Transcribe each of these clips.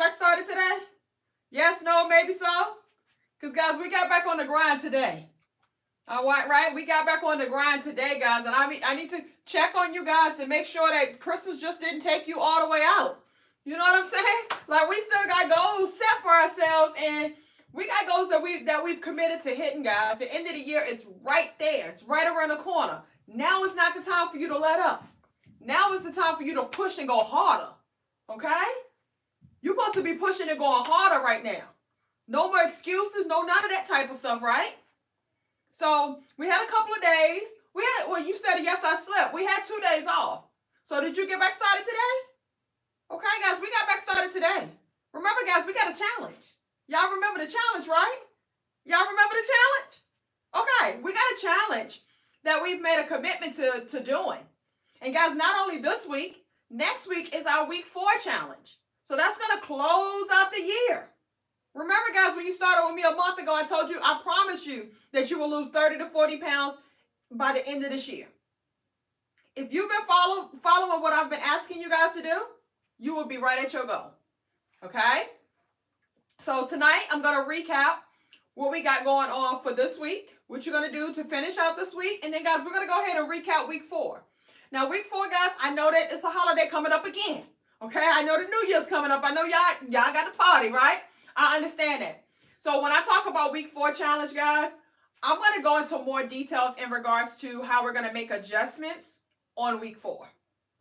back started today? Yes, no, maybe so? Because, guys, we got back on the grind today. All right? We got back on the grind today, guys. And I need to check on you guys to make sure that Christmas just didn't take you all the way out. You know what I'm saying? Like, we still got goals set for ourselves, and we got goals that we've committed to hitting, guys. The end of the year is right there. It's right around the corner. Now is not the time for you to let up. Now is the time for you to push and go harder. Okay? You're supposed to be pushing and going harder right now. No more excuses, no none of that type of stuff, right? So we had a couple of days. You said yes, I slept. We had 2 days off. So did you get back started today? Okay, guys, we got back started today. Remember, guys, we got a challenge. Y'all remember the challenge, right? Y'all remember the challenge? Okay, we got a challenge that we've made a commitment to doing. And guys, not only this week, next week is our week 4 challenge. So that's going to close out the year. Remember, guys, when you started with me a month ago, I told you, I promise you that you will lose 30 to 40 pounds by the end of this year. If you've been following what I've been asking you guys to do, you will be right at your goal. Okay? So tonight, I'm going to recap what we got going on for this week, what you're going to do to finish out this week. And then, guys, we're going to go ahead and recap week 4. Now, week 4, guys, I know that it's a holiday coming up again. Okay? I know the New Year's coming up. I know y'all got the party, right? I understand that. So when I talk about week 4 challenge, guys, I'm going to go into more details in regards to how we're going to make adjustments on week 4.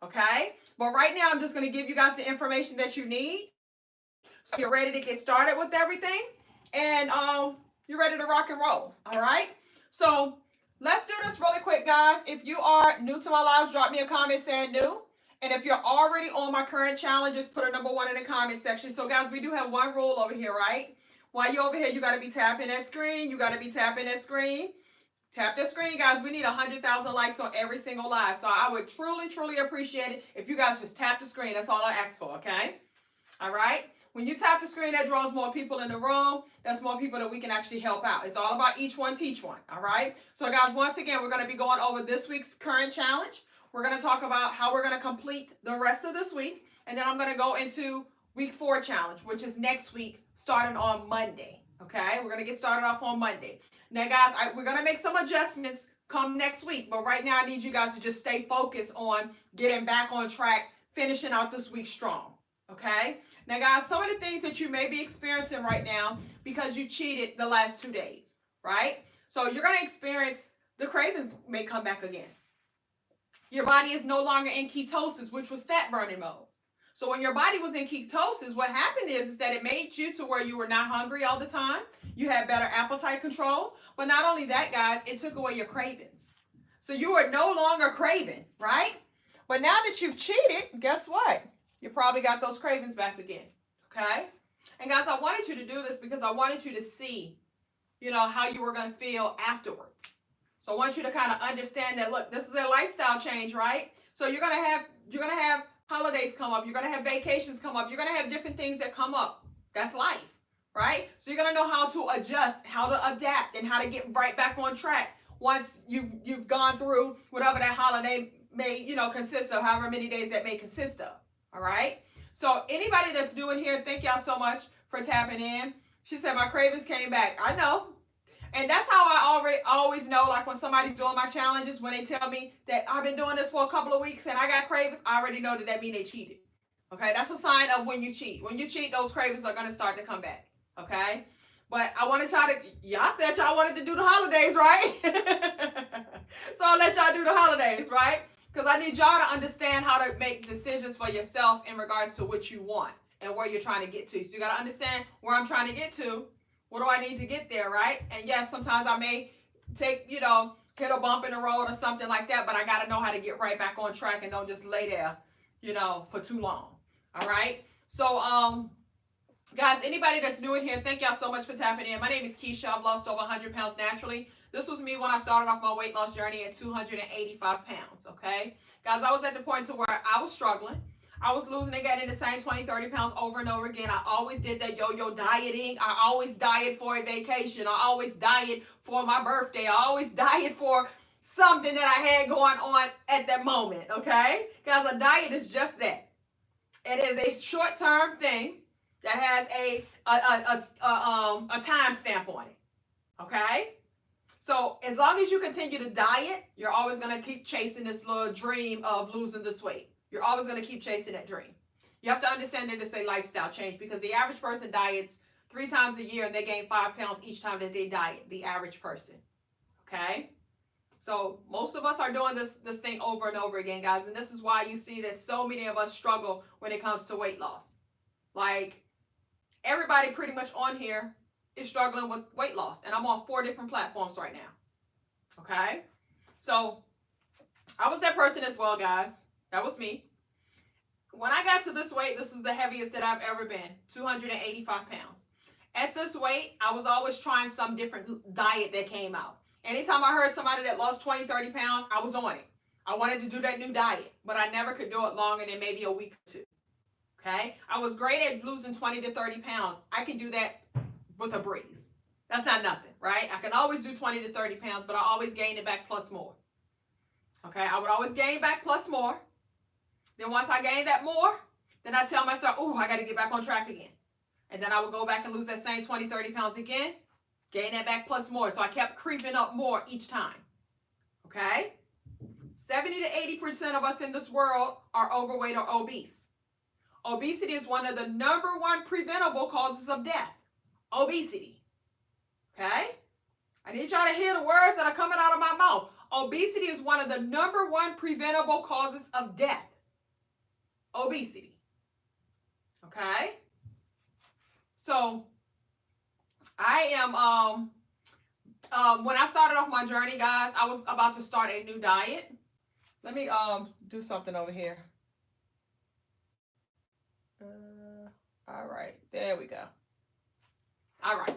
Okay? But right now, I'm just going to give you guys the information that you need. So you're ready to get started with everything. And you're ready to rock and roll. All right? So let's do this really quick, guys. If you are new to my lives, drop me a comment saying new. And if you're already on my current challenges, put a number 1 in the comment section. So, guys, we do have one rule over here, right? While you're over here, you got to be tapping that screen. You got to be tapping that screen. Tap that screen, guys. We need 100,000 likes on every single live. So I would truly, truly appreciate it if you guys just tap the screen. That's all I ask for, okay? All right? When you tap the screen, that draws more people in the room. That's more people that we can actually help out. It's all about each one, teach one, all right? So, guys, once again, we're going to be going over this week's current challenge. We're going to talk about how we're going to complete the rest of this week. And then I'm going to go into week 4 challenge, which is next week, starting on Monday. Okay? We're going to get started off on Monday. Now, guys, we're going to make some adjustments come next week. But right now, I need you guys to just stay focused on getting back on track, finishing out this week strong. Okay? Now, guys, some of the things that you may be experiencing right now because you cheated the last 2 days, right? So you're going to experience the cravings may come back again. Your body is no longer in ketosis, which was fat burning mode. So when your body was in ketosis, what happened is that it made you to where you were not hungry all the time. You had better appetite control. But not only that, guys, it took away your cravings. So you are no longer craving, right? But now that you've cheated, guess what? You probably got those cravings back again, okay? And guys, I wanted you to do this because I wanted you to see, how you were going to feel afterwards. So I want you to kind of understand that, look, this is a lifestyle change, right? So you're going to have holidays come up. You're going to have vacations come up. You're going to have different things that come up. That's life, right? So you're going to know how to adjust, how to adapt, and how to get right back on track once you've gone through whatever that holiday may, consist of, however many days that may consist of. All right? So anybody that's new in here, thank y'all so much for tapping in. She said, my cravings came back. I know. And that's how I always know, like when somebody's doing my challenges, when they tell me that I've been doing this for a couple of weeks and I got cravings, I already know that means they cheated. Okay? That's a sign of when you cheat. When you cheat, those cravings are going to start to come back. Okay? But I want to y'all said y'all wanted to do the holidays, right? So I'll let y'all do the holidays, right? Because I need y'all to understand how to make decisions for yourself in regards to what you want and where you're trying to get to. So you got to understand where I'm trying to get to. What do I need to get there, right? And yes, sometimes I may take, hit a bump in the road or something like that, but I got to know how to get right back on track and don't just lay there, for too long. All right? So, guys, anybody that's new in here, thank y'all so much for tapping in. My name is Keisha. I've lost over 100 pounds naturally. This was me when I started off my weight loss journey at 285 pounds, okay? Guys, I was at the point to where I was struggling. I was losing and getting the same 20, 30 pounds over and over again. I always did that yo-yo dieting. I always diet for a vacation. I always diet for my birthday. I always diet for something that I had going on at that moment, okay? Guys, a diet is just that. It is a short-term thing that has a time stamp on it. Okay? So as long as you continue to diet, you're always going to keep chasing this little dream of losing this weight. You're always going to keep chasing that dream. You have to understand that it's a lifestyle change, because the average person diets 3 times a year and they gain 5 pounds each time that they diet, the average person. Okay? So most of us are doing this thing over and over again, guys. And this is why you see that so many of us struggle when it comes to weight loss. Like, everybody pretty much on here is struggling with weight loss. And I'm on 4 different platforms right now. Okay? So I was that person as well, guys. That was me. When I got to this weight, this is the heaviest that I've ever been, 285 pounds. At this weight, I was always trying some different diet that came out. Anytime I heard somebody that lost 20, 30 pounds, I was on it. I wanted to do that new diet, but I never could do it longer than maybe a week or 2. Okay? I was great at losing 20 to 30 pounds. I can do that with a breeze. That's not nothing, right? I can always do 20 to 30 pounds, but I always gain it back plus more. Okay? I would always gain back plus more. Then once I gain that more, then I tell myself, ooh, I got to get back on track again. And then I would go back and lose that same 20, 30 pounds again, gain that back plus more. So I kept creeping up more each time. Okay? 70 to 80% of us in this world are overweight or obese. Obesity is one of the #1 preventable causes of death. Obesity. Okay? I need y'all to hear the words that are coming out of my mouth. Obesity is one of the #1 preventable causes of death. Obesity. Okay? So I am when I started off my journey, guys, I was about to start a new diet. Let me do something over here. All right, there we go. All right.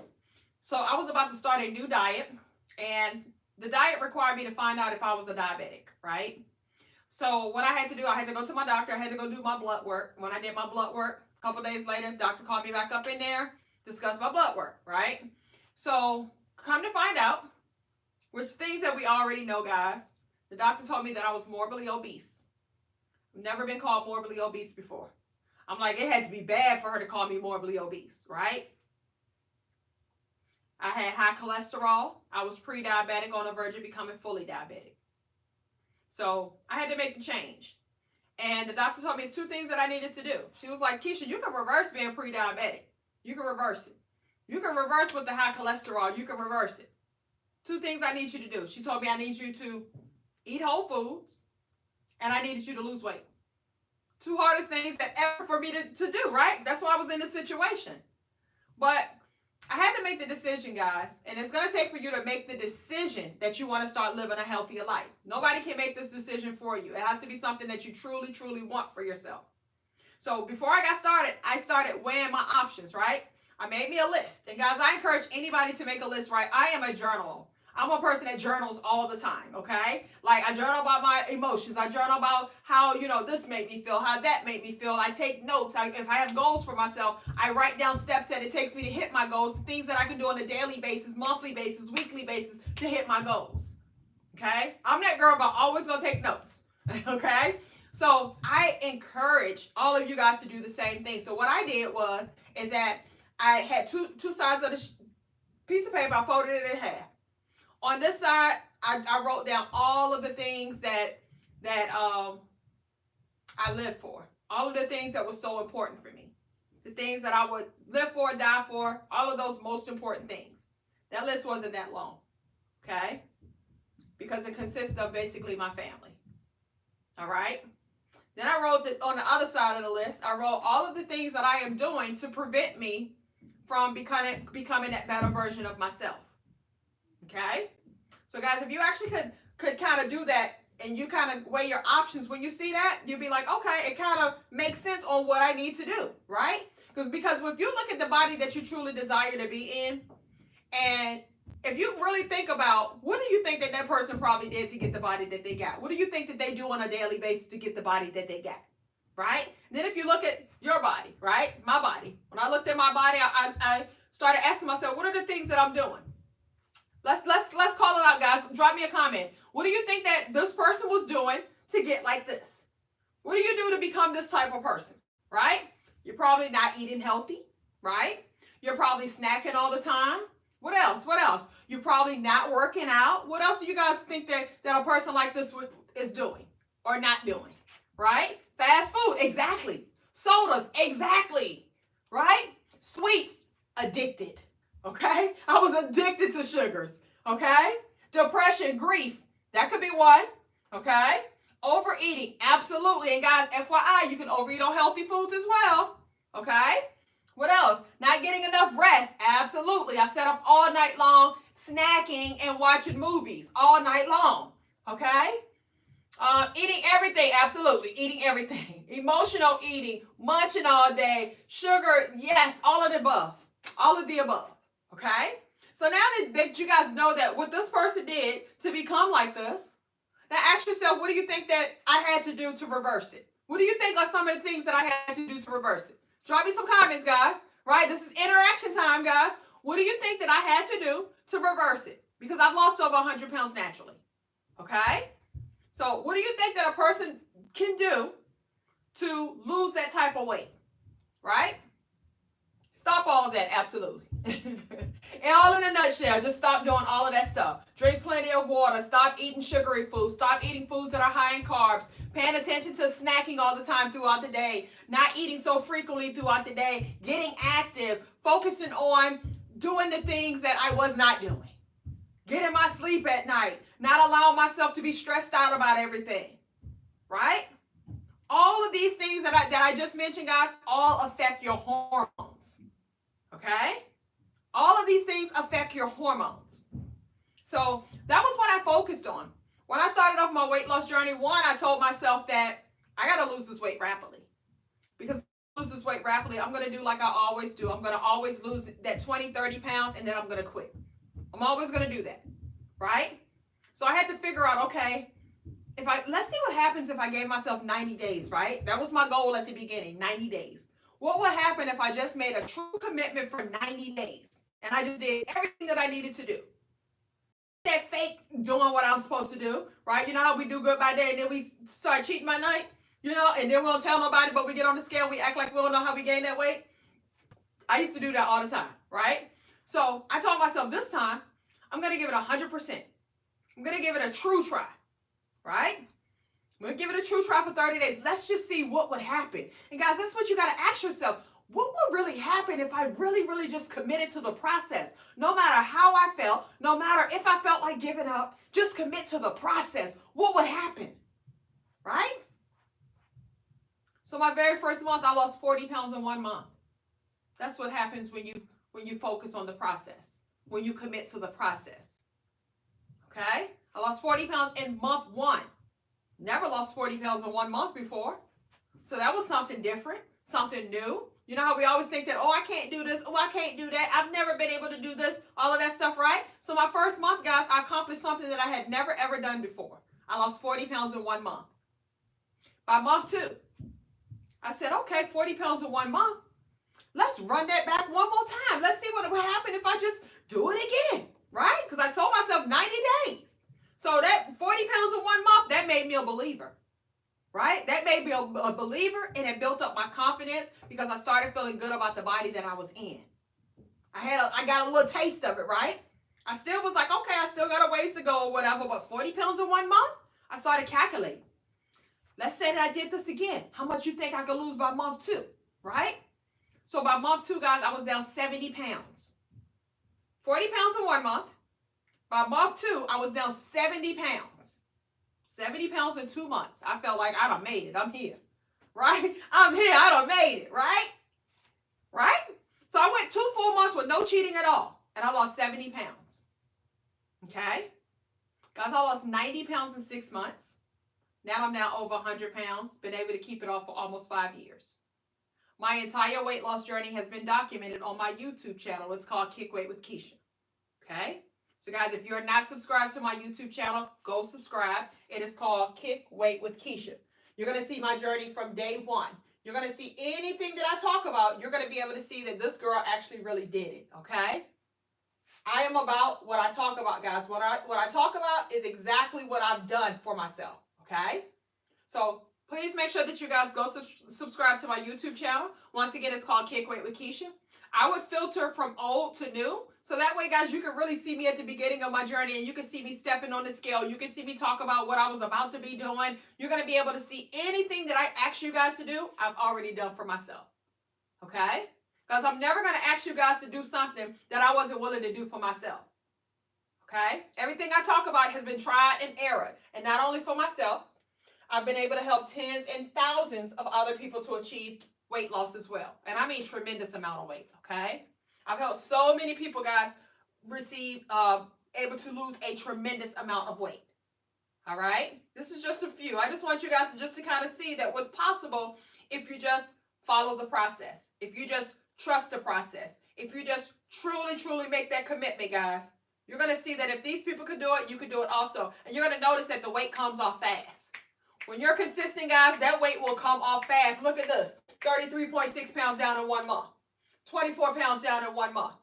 So I was about to start a new diet, and the diet required me to find out if I was a diabetic, right? So what I had to do, I had to go to my doctor. I had to go do my blood work. When I did my blood work, a couple days later, doctor called me back up in there, discussed my blood work, right? So come to find out, which things that we already know, guys, the doctor told me that I was morbidly obese. I've never been called morbidly obese before. I'm like, it had to be bad for her to call me morbidly obese, right? I had high cholesterol. I was pre-diabetic on the verge of becoming fully diabetic. So I had to make the change. And the doctor told me it's 2 things that I needed to do. She was like, Keisha, you can reverse being pre-diabetic. You can reverse it. You can reverse with the high cholesterol. You can reverse it. 2 things I need you to do. She told me I need you to eat whole foods, and I needed you to lose weight. 2 hardest things that ever for me to do, right? That's why I was in this situation. But I had to make the decision, guys, and it's going to take for you to make the decision that you want to start living a healthier life. Nobody can make this decision for you. It has to be something that you truly, truly want for yourself. So before I started weighing my options, right? I made me a list. And guys, I encourage anybody to make a list, right? I am a journaler. I'm a person that journals all the time, okay? Like, I journal about my emotions. I journal about how, this made me feel, how that made me feel. I take notes. If I have goals for myself, I write down steps that it takes me to hit my goals, things that I can do on a daily basis, monthly basis, weekly basis to hit my goals, okay? I'm that girl always going to take notes, okay? So I encourage all of you guys to do the same thing. So what I did is that I had two sides of the piece of paper. I folded it in half. On this side, I wrote down all of the things that I lived for. All of the things that were so important for me. The things that I would live for, die for, all of those most important things. That list wasn't that long, okay? Because it consists of basically my family. All right? Then I wrote that on the other side of the list, I wrote all of the things that I am doing to prevent me from becoming that better version of myself. Okay? So guys, if you actually could kind of do that and you kind of weigh your options, when you see that, you'll be like, okay, it kind of makes sense on what I need to do, right? Because if you look at the body that you truly desire to be in, and if you really think about, what do you think that person probably did to get the body that they got? What do you think that they do on a daily basis to get the body that they got, right? And then if you look at your body, right? My body. When I looked at my body, I started asking myself, what are the things that I'm doing? Let's call it out, guys. Drop me a comment. What do you think that this person was doing to get like this? What do you do to become this type of person, right? You're probably not eating healthy. right? You're probably snacking all the time. What else? What else? You're probably not working out. What else do you guys think that a person like this is doing or not doing? Right? Fast food, exactly. Sodas, exactly. Right? Sweets, addicted. Okay? I was addicted to sugars. Okay? Depression, grief, that could be one. Okay? Overeating, absolutely. And guys, FYI, you can overeat on healthy foods as well. Okay? What else? Not getting enough rest. Absolutely. I sat up all night long snacking and watching movies all night long. Okay? Eating everything. Absolutely. Eating everything. Emotional eating. Munching all day. Sugar. Yes. All of the above. All of the above. Okay? So now that you guys know that what this person did to become like this, now ask yourself, what do you think that I had to do to reverse it? What do you think are some of the things that I had to do to reverse it? Drop me some comments, guys. Right? This is interaction time, guys. What do you think that I had to do to reverse it? Because I've lost over 100 pounds naturally. Okay? So what do you think that a person can do to lose that type of weight? Right? Stop all of that, absolutely. And all in a nutshell, just stop doing all of that stuff. Drink plenty of water. Stop eating sugary foods. Stop eating foods that are high in carbs. Paying attention to snacking all the time throughout the day. Not eating so frequently throughout the day. Getting active. Focusing on doing the things that I was not doing. Getting my sleep at night. Not allowing myself to be stressed out about everything. Right? All of these things that I just mentioned, guys, all affect your hormones. Okay? All of these things affect your hormones. So that was what I focused on. When I started off my weight loss journey, one, I told myself that I got to lose this weight rapidly. Because if I lose this weight rapidly, I'm going to do like I always do. I'm going to always lose that 20, 30 pounds, and then I'm going to quit. I'm always going to do that. Right? So I had to figure out, okay, let's see what happens if I gave myself 90 days, right? That was my goal at the beginning, 90 days. What would happen if I just made a true commitment for 90 days and I just did everything that I needed to do? That fake doing what I'm supposed to do, right? You know how we do good by day and then we start cheating by night, you know, and then we don't tell nobody, but we get on the scale and we act like we don't know how we gained that weight. I used to do that all the time, right? So I told myself this time, I'm going to give it 100%. I'm going to give it a true try, right? I'm going to give it a true try for 30 days. Let's just see what would happen. And guys, that's what you got to ask yourself. What would really happen if I really, really just committed to the process? No matter how I felt, no matter if I felt like giving up, just commit to the process. What would happen? Right? So my very first month, I lost 40 pounds in 1 month. That's what happens when you focus on the process, when you commit to the process. Okay? I lost 40 pounds in month 1. Never lost 40 pounds in 1 month before. So that was something different, something new. You know how we always think that, oh, I can't do this, oh, I can't do that, I've never been able to do this, all of that stuff, right? So my first month, guys, I accomplished something that I had never, ever done before. I lost 40 pounds in 1 month. By month 2, I said, okay, 40 pounds in 1 month. Let's run that back one more time. Let's see what would happen if I just do it again, right? Because I told myself 90 days. So that 40 pounds in 1 month, that made me a believer, right? That made me a believer, and it built up my confidence because I started feeling good about the body that I was in. I got a little taste of it, right? I still was like, okay, I still got a ways to go or whatever, but 40 pounds in 1 month, I started calculating. Let's say that I did this again. How much you think I could lose by month 2, right? So by month 2, guys, I was down 70 pounds. 40 pounds in 1 month. By month 2, I was down 70 pounds. 70 pounds in 2 months. I felt like I done made it. I'm here. Right? I'm here. I done made it. Right? Right? So I went 2 full months with no cheating at all. And I lost 70 pounds. Okay? Guys, I lost 90 pounds in 6 months. Now I'm down over 100 pounds. Been able to keep it off for almost 5 years. My entire weight loss journey has been documented on my YouTube channel. It's called Kick Weight with Keisha. Okay? So guys, if you're not subscribed to my YouTube channel, go subscribe. It is called Kick Weight with Keisha. You're going to see my journey from day 1. You're going to see anything that I talk about. You're going to be able to see that this girl actually really did it. Okay? I am about what I talk about, guys. What I talk about is exactly what I've done for myself. Okay? So Please make sure that you guys go subscribe to my YouTube channel. Once again, it's called Kick Weight with Keisha. I would filter from old to new. So that way, guys, you can really see me at the beginning of my journey, and you can see me stepping on the scale. You can see me talk about what I was about to be doing. You're going to be able to see anything that I asked you guys to do, I've already done for myself. Okay? Because I'm never going to ask you guys to do something that I wasn't willing to do for myself. Okay? Everything I talk about has been tried and errored. And not only for myself, I've been able to help tens and thousands of other people to achieve weight loss as well. And I mean tremendous amount of weight, okay? I've helped so many people, guys, able to lose a tremendous amount of weight. All right? This is just a few. I just want you guys to kind of see that what's possible if you just follow the process. If you just trust the process. If you just truly make that commitment, guys. You're going to see that if these people could do it, you could do it also. And you're going to notice that the weight comes off fast. When you're consistent, guys, that weight will come off fast. Look at this. 33.6 pounds down in 1 month. 24 pounds down in 1 month.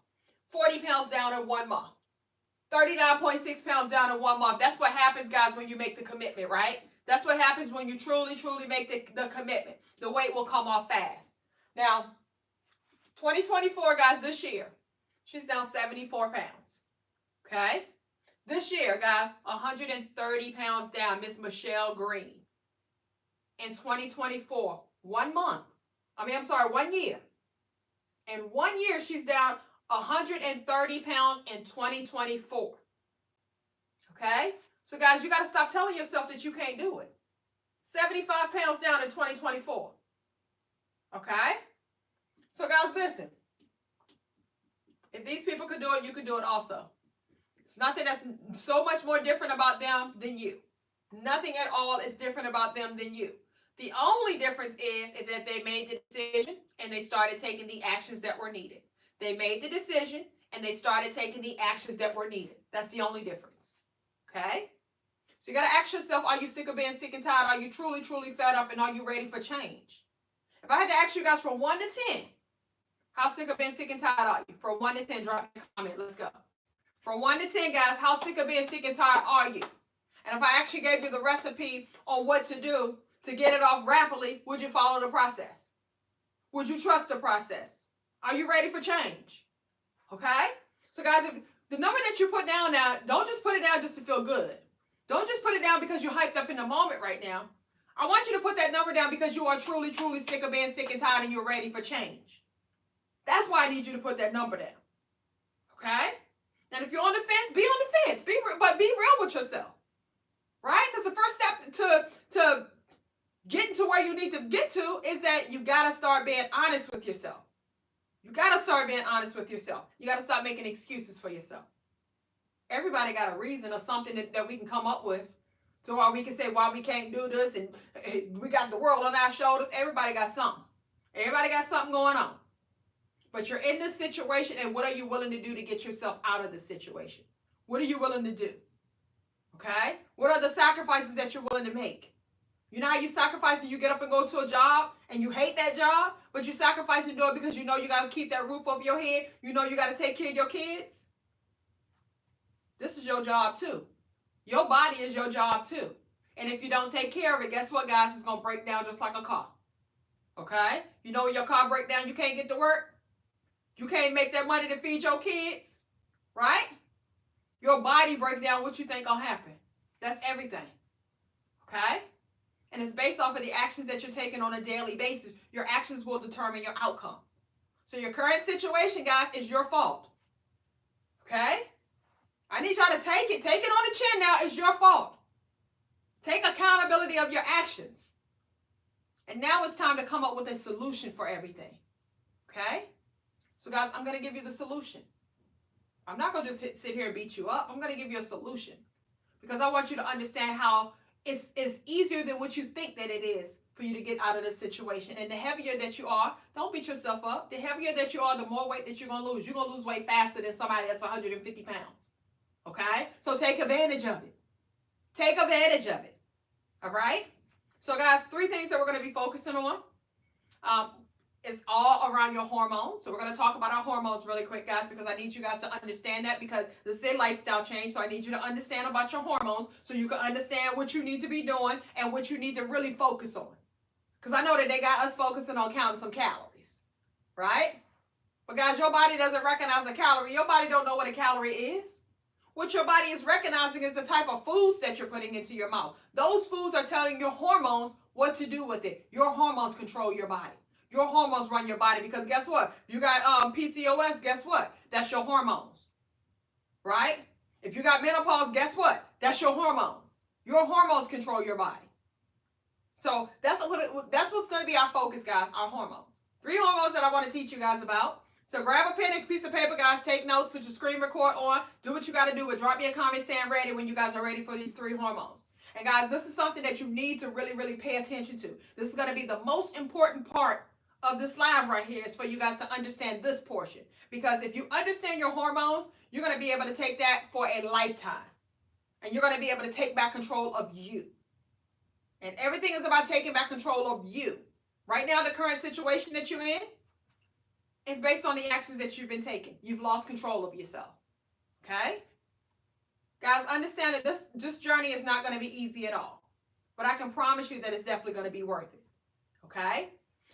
40 pounds down in 1 month. 39.6 pounds down in 1 month. That's what happens, guys, when you make the commitment, right? That's what happens when you truly make the commitment. The weight will come off fast. Now, 2024, guys, this year, she's down 74 pounds. Okay? This year, guys, 130 pounds down, Miss Michelle Green. In 2024, 1 month. 1 year. In 1 year, she's down 130 pounds in 2024. Okay? So, guys, you got to stop telling yourself that you can't do it. 75 pounds down in 2024. Okay? So, guys, listen. If these people could do it, you could do it also. It's nothing that's so much more different about them than you. Nothing at all is different about them than you. The only difference is that they made the decision and they started taking the actions that were needed. They made the decision and they started taking the actions that were needed. That's the only difference. Okay? So you got to ask yourself, are you sick of being sick and tired? Are you truly fed up, and are you ready for change? If I had to ask you guys from 1 to 10, how sick of being sick and tired are you? From 1 to 10, drop a comment. Let's go. From 1 to 10, guys, how sick of being sick and tired are you? And if I actually gave you the recipe on what to do to get it off rapidly, would you follow the process? Would you trust the process? Are you ready for change? Okay? So, guys, if the number that you put down now, don't just put it down just to feel good. Don't just put it down because you're hyped up in the moment right now. I want you to put that number down because you are truly sick of being sick and tired and you're ready for change. That's why I need you to put that number down. Okay? And if you're on the fence, be on the fence. But be real with yourself. Right? Because the first step to getting to where you need to get to is that you got to start being honest with yourself. You got to start being honest with yourself. You got to stop making excuses for yourself. Everybody got a reason or something that we can come up with to why we can say why we can't do this and we got the world on our shoulders. Everybody got something. Everybody got something going on. But you're in this situation, and what are you willing to do to get yourself out of this situation? What are you willing to do? Okay? What are the sacrifices that you're willing to make? You know how you sacrifice and you get up and go to a job and you hate that job, but you sacrifice and do it because you know you got to keep that roof over your head. You know you got to take care of your kids. This is your job too. Your body is your job too. And if you don't take care of it, guess what, guys? It's going to break down just like a car. Okay? You know when your car breaks down, you can't get to work? You can't make that money to feed your kids? Right? Your body break down, what you think going to happen? That's everything. Okay? And it's based off of the actions that you're taking on a daily basis. Your actions will determine your outcome. So your current situation, guys, is your fault. Okay? I need y'all to take it. Take it on the chin now. It's your fault. Take accountability of your actions. And now it's time to come up with a solution for everything. Okay? So, guys, I'm going to give you the solution. I'm not going to just sit here and beat you up. I'm going to give you a solution. Because I want you to understand how it's easier than what you think that it is for you to get out of this situation. And the heavier that you are, don't beat yourself up. The heavier that you are, the more weight that you're going to lose. You're going to lose weight faster than somebody that's 150 pounds. Okay? So take advantage of it. Take advantage of it. All right? So, guys, 3 things that we're going to be focusing on. It's all around your hormones. So we're going to talk about our hormones really quick, guys, because I need you guys to understand that, because this is a lifestyle change. So I need you to understand about your hormones so you can understand what you need to be doing and what you need to really focus on. Because I know that they got us focusing on counting some calories, right? But guys, your body doesn't recognize a calorie. Your body don't know what a calorie is. What your body is recognizing is the type of foods that you're putting into your mouth. Those foods are telling your hormones what to do with it. Your hormones control your body. Your hormones run your body, because guess what? You got PCOS, guess what? That's your hormones, right? If you got menopause, guess what? That's your hormones. Your hormones control your body. So that's what's going to be our focus, guys, our hormones. 3 hormones that I want to teach you guys about. So grab a pen and a piece of paper, guys. Take notes. Put your screen record on. Do what you got to do. But drop me a comment saying ready when you guys are ready for these 3 hormones. And guys, this is something that you need to really, really pay attention to. This is going to be the most important part of this live right here, is for you guys to understand this portion. Because if you understand your hormones, you're going to be able to take that for a lifetime. And you're going to be able to take back control of you. And everything is about taking back control of you. Right now, the current situation that you're in is based on the actions that you've been taking. You've lost control of yourself. Okay? Guys, understand that this journey is not going to be easy at all. But I can promise you that it's definitely going to be worth it. Okay?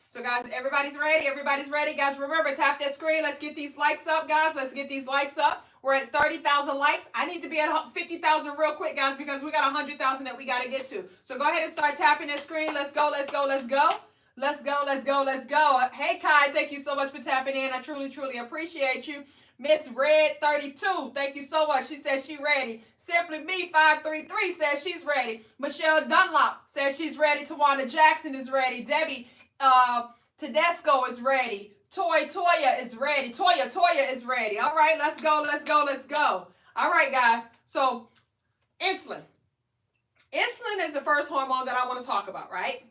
So guys, everybody's ready? Everybody's ready? Guys, remember, tap that screen. Let's get these likes up, guys. Let's get these likes up. We're at 30,000 likes. I need to be at 50,000 real quick, guys, because we got 100,000 that we got to get to. So go ahead and start tapping that screen. Let's go, let's go, let's go. Let's go, let's go, let's go. Hey, Kai, thank you so much for tapping in. I truly, truly appreciate you. Miss Red 32, thank you so much. She says she's ready. Simply Me 533 says she's ready. Michelle Dunlop says she's ready. Tawana Jackson is ready. Debbie Tedesco is ready. Toya is ready. Toya is ready. All right, let's go, let's go, let's go. All right, guys. So insulin. Insulin is the first hormone that I want to talk about, right?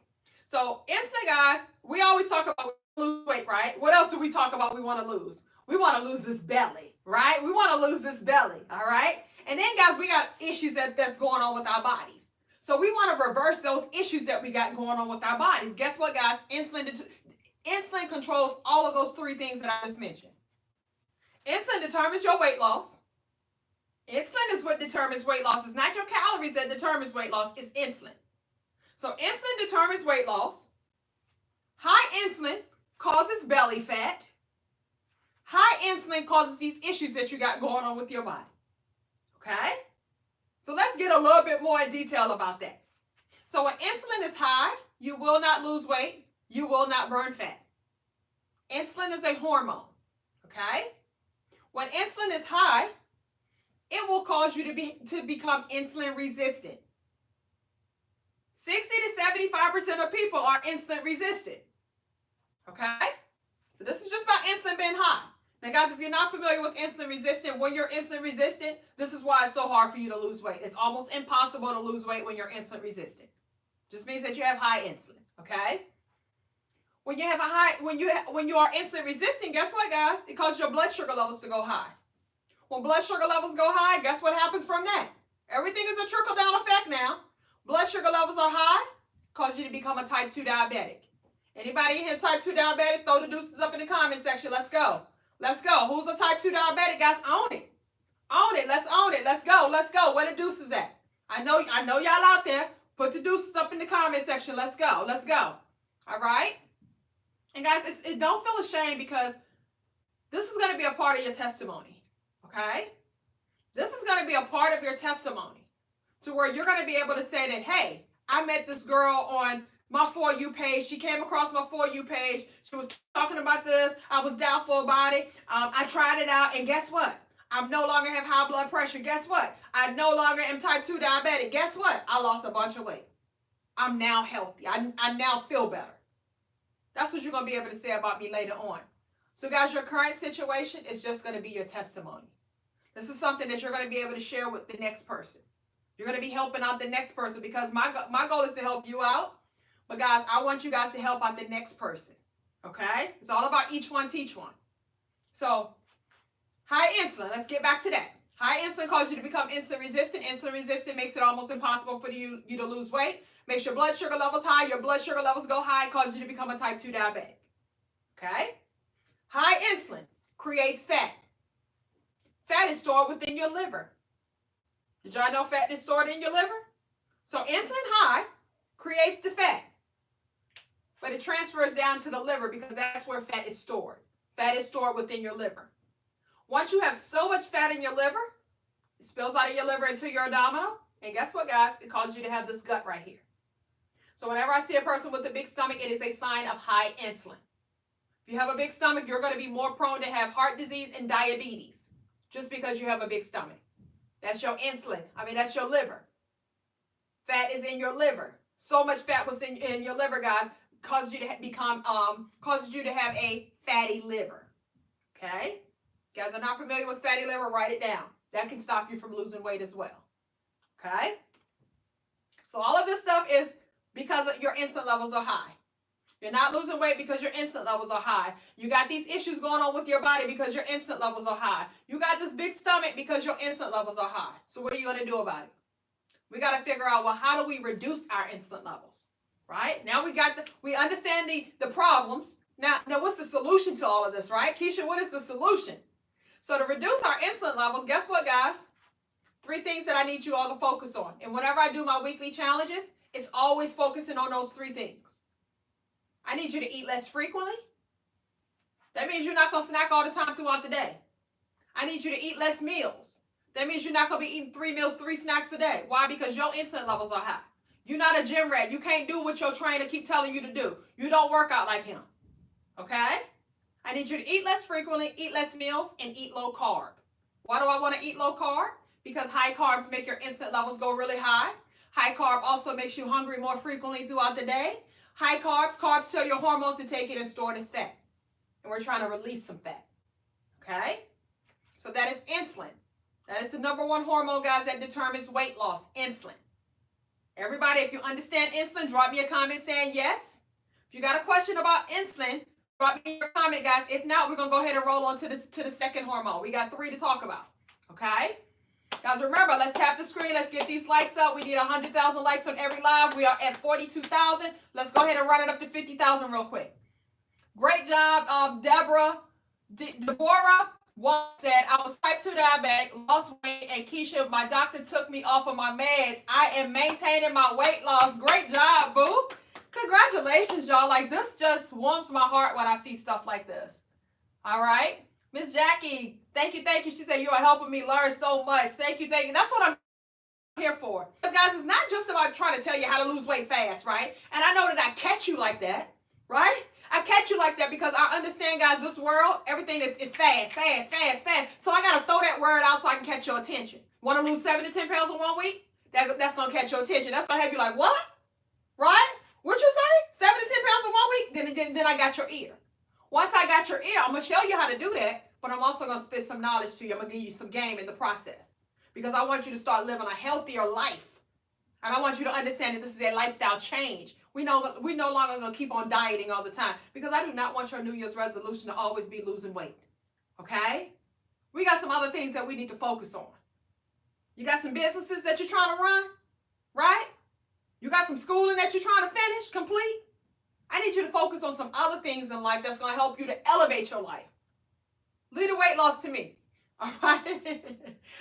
So insulin, guys, we always talk about lose weight, right? What else do we talk about we want to lose? We want to lose this belly, right? We want to lose this belly, all right? And then, guys, we got issues that's going on with our bodies. So we want to reverse those issues that we got going on with our bodies. Guess what, guys? Insulin controls all of those 3 things that I just mentioned. Insulin determines your weight loss. Insulin is what determines weight loss. It's not your calories that determines weight loss. It's insulin. So insulin determines weight loss. High insulin causes belly fat. High insulin causes these issues that you got going on with your body. Okay? So let's get a little bit more in detail about that. So when insulin is high, you will not lose weight. You will not burn fat. Insulin is a hormone. Okay? When insulin is high, it will cause you to become insulin resistant. 60 to 75% of people are insulin resistant. Okay? So this is just about insulin being high. Now, guys, if you're not familiar with insulin resistant, when you're insulin resistant, this is why it's so hard for you to lose weight. It's almost impossible to lose weight when you're insulin resistant. Just means that you have high insulin. Okay? When you are insulin resistant, guess what, guys? It causes your blood sugar levels to go high. When blood sugar levels go high, guess what happens from that? Everything is a trickle-down effect now. Blood sugar levels are high, cause you to become a type 2 diabetic. Anybody in here type 2 diabetic? Throw the deuces up in the comment section. Let's go. Let's go. Who's a type 2 diabetic, guys? Own it. Own it. Let's own it. Let's go. Let's go. Where the deuces at? I know y'all out there. Put the deuces up in the comment section. Let's go. Let's go. All right? And guys, don't feel ashamed, because this is going to be a part of your testimony. Okay? This is going to be a part of your testimony, to where you're going to be able to say that, hey, I met this girl on my For You page. She came across my For You page. She was talking about this. I was doubtful about it. I tried it out, and guess what? I no longer have high blood pressure. Guess what? I no longer am type 2 diabetic. Guess what? I lost a bunch of weight. I'm now healthy. I now feel better. That's what you're going to be able to say about me later on. So, guys, your current situation is just going to be your testimony. This is something that you're going to be able to share with the next person. You're going to be helping out the next person, because my goal is to help you out. But, guys, I want you guys to help out the next person. Okay? It's all about each one, teach one. So, high insulin. Let's get back to that. High insulin causes you to become insulin resistant. Insulin resistant makes it almost impossible for you to lose weight. Makes your blood sugar levels high. Your blood sugar levels go high. Causes you to become a type 2 diabetic. Okay? High insulin creates fat. Fat is stored within your liver. Did y'all know fat is stored in your liver? So insulin high creates the fat, but it transfers down to the liver because that's where fat is stored. Fat is stored within your liver. Once you have so much fat in your liver, it spills out of your liver into your abdominal, and guess what, guys? It causes you to have this gut right here. So whenever I see a person with a big stomach, it is a sign of high insulin. If you have a big stomach, you're going to be more prone to have heart disease and diabetes just because you have a big stomach. That's your insulin. That's your liver. Fat is in your liver. So much fat was in your liver, guys, causes you to have a fatty liver. Okay? You guys are not familiar with fatty liver, write it down. That can stop you from losing weight as well. Okay? So all of this stuff is because your insulin levels are high. You're not losing weight because your insulin levels are high. You got these issues going on with your body because your insulin levels are high. You got this big stomach because your insulin levels are high. So what are you going to do about it? We got to figure out, well, how do we reduce our insulin levels? Right? Now we understand the problems. Now what's the solution to all of this, right? Keisha, what is the solution? So to reduce our insulin levels, guess what, guys? 3 things that I need you all to focus on. And whenever I do my weekly challenges, it's always focusing on those 3 things. I need you to eat less frequently. That means you're not going to snack all the time throughout the day. I need you to eat less meals. That means you're not going to be eating 3 meals, 3 snacks a day. Why? Because your insulin levels are high. You're not a gym rat. You can't do what your trainer keep telling you to do. You don't work out like him. Okay? I need you to eat less frequently, eat less meals, and eat low carb. Why do I want to eat low carb? Because high carbs make your insulin levels go really high. High carb also makes you hungry more frequently throughout the day. High carbs tell your hormones to take it and store it as fat. And we're trying to release some fat. Okay? So that is insulin. That is the number 1 hormone, guys, that determines weight loss, insulin. Everybody, if you understand insulin, drop me a comment saying yes. If you got a question about insulin, drop me your comment, guys. If not, we're going to go ahead and roll on to the second hormone. We got 3 to talk about. Okay? Guys, remember, let's tap the screen. Let's get these likes up. We need 100,000 likes on every live. We are at 42,000. Let's go ahead and run it up to 50,000 real quick. Great job, Deborah said, I was type 2 diabetic, lost weight, and Keisha, my doctor took me off of my meds. I am maintaining my weight loss. Great job, boo. Congratulations, y'all. Like, this just warms my heart when I see stuff like this. All right? Miss Jackie, thank you. She said, you are helping me learn so much. Thank you. That's what I'm here for. Because, guys, it's not just about trying to tell you how to lose weight fast, right? And I know that I catch you like that, right? I catch you like that because I understand, guys, this world, everything is fast. So I got to throw that word out so I can catch your attention. Want to lose 7 to 10 pounds in 1 week? That's going to catch your attention. That's going to have you like, what? Right? What'd you say? 7 to 10 pounds in 1 week? Then I got your ear. Once I got your ear, I'm going to show you how to do that, but I'm also going to spit some knowledge to you. I'm going to give you some game in the process because I want you to start living a healthier life. And I want you to understand that this is a lifestyle change. We no longer going to keep on dieting all the time because I do not want your New Year's resolution to always be losing weight. Okay? We got some other things that we need to focus on. You got some businesses that you're trying to run, right? You got some schooling that you're trying to finish, complete. I need you to focus on some other things in life that's going to help you to elevate your life. Lead a weight loss to me. All right?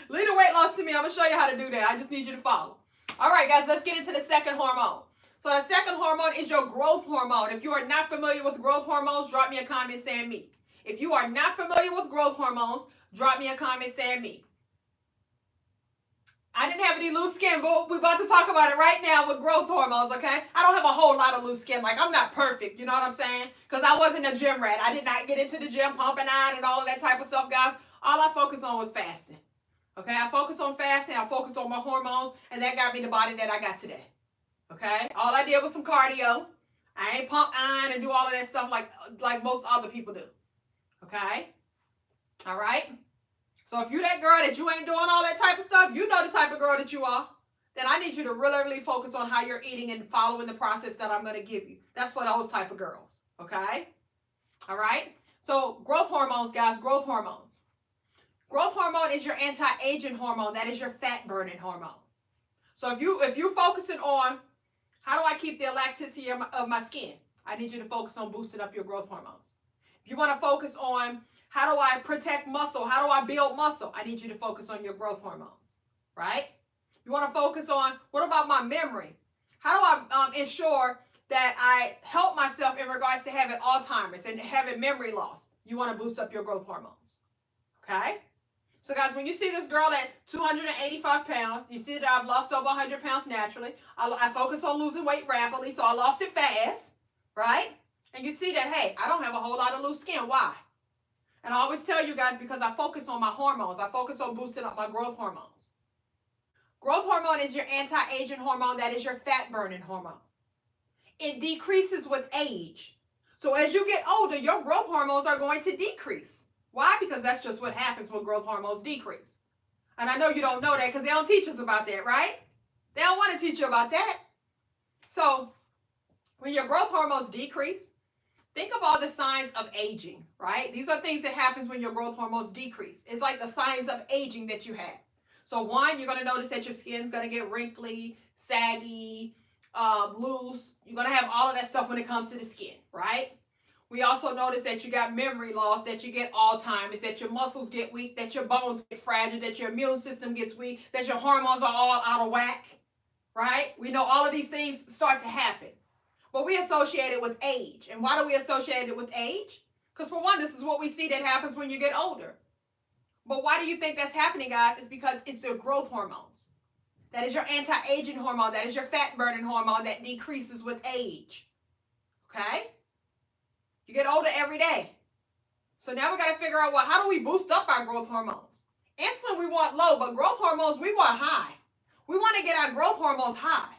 Lead a weight loss to me. I'm going to show you how to do that. I just need you to follow. All right, guys, let's get into the second hormone. So the second hormone is your growth hormone. If you are not familiar with growth hormones, drop me a comment saying me. If you are not familiar with growth hormones, drop me a comment saying me. I didn't have any loose skin, but we're about to talk about it right now with growth hormones, okay? I don't have a whole lot of loose skin. Like, I'm not perfect, you know what I'm saying? Because I wasn't a gym rat. I did not get into the gym pumping iron and all of that type of stuff, guys. All I focused on was fasting, okay? I focused on fasting. I focused on my hormones, and that got me the body that I got today, okay? All I did was some cardio. I ain't pump iron and do all of that stuff like most other people do, okay? All right? So if you're that girl that you ain't doing all that type of stuff, you know the type of girl that you are, then I need you to really, really focus on how you're eating and following the process that I'm going to give you. That's for those type of girls, okay? All right? So growth hormones, guys, growth hormones. Growth hormone is your anti-aging hormone. That is your fat-burning hormone. So if you're focusing on how do I keep the elasticity of my skin, I need you to focus on boosting up your growth hormones. If you want to focus on how do I protect muscle, how do I build muscle, I need you to focus on your growth hormones, right? You want to focus on, what about my memory? How do I ensure that I help myself in regards to having Alzheimer's and having memory loss? You want to boost up your growth hormones, okay? So guys, when you see this girl at 285 pounds, you see that I've lost over 100 pounds naturally. I focus on losing weight rapidly, so I lost it fast, right? And you see that, hey, I don't have a whole lot of loose skin. Why? And I always tell you guys, because I focus on my hormones. I focus on boosting up my growth hormones. Growth hormone is your anti-aging hormone. That is your fat-burning hormone. It decreases with age. So as you get older, your growth hormones are going to decrease. Why? Because that's just what happens when growth hormones decrease. And I know you don't know that because they don't teach us about that, right? They don't want to teach you about that. So when your growth hormones decrease, think of all the signs of aging, right? These are things that happens when your growth hormones decrease. It's like the signs of aging that you have. So one, you're going to notice that your skin's going to get wrinkly, saggy, loose. You're going to have all of that stuff when it comes to the skin, right? We also notice that you got memory loss, that you get Alzheimer's, that your muscles get weak, that your bones get fragile, that your immune system gets weak, that your hormones are all out of whack, right? We know all of these things start to happen. But we associate it with age. And why do we associate it with age? Because for one, this is what we see that happens when you get older. But why do you think that's happening, guys? It's because it's your growth hormones. That is your anti-aging hormone. That is your fat-burning hormone that decreases with age. Okay? You get older every day. So now we got to figure out, well, how do we boost up our growth hormones? Insulin we want low, but growth hormones we want high. We want to get our growth hormones high.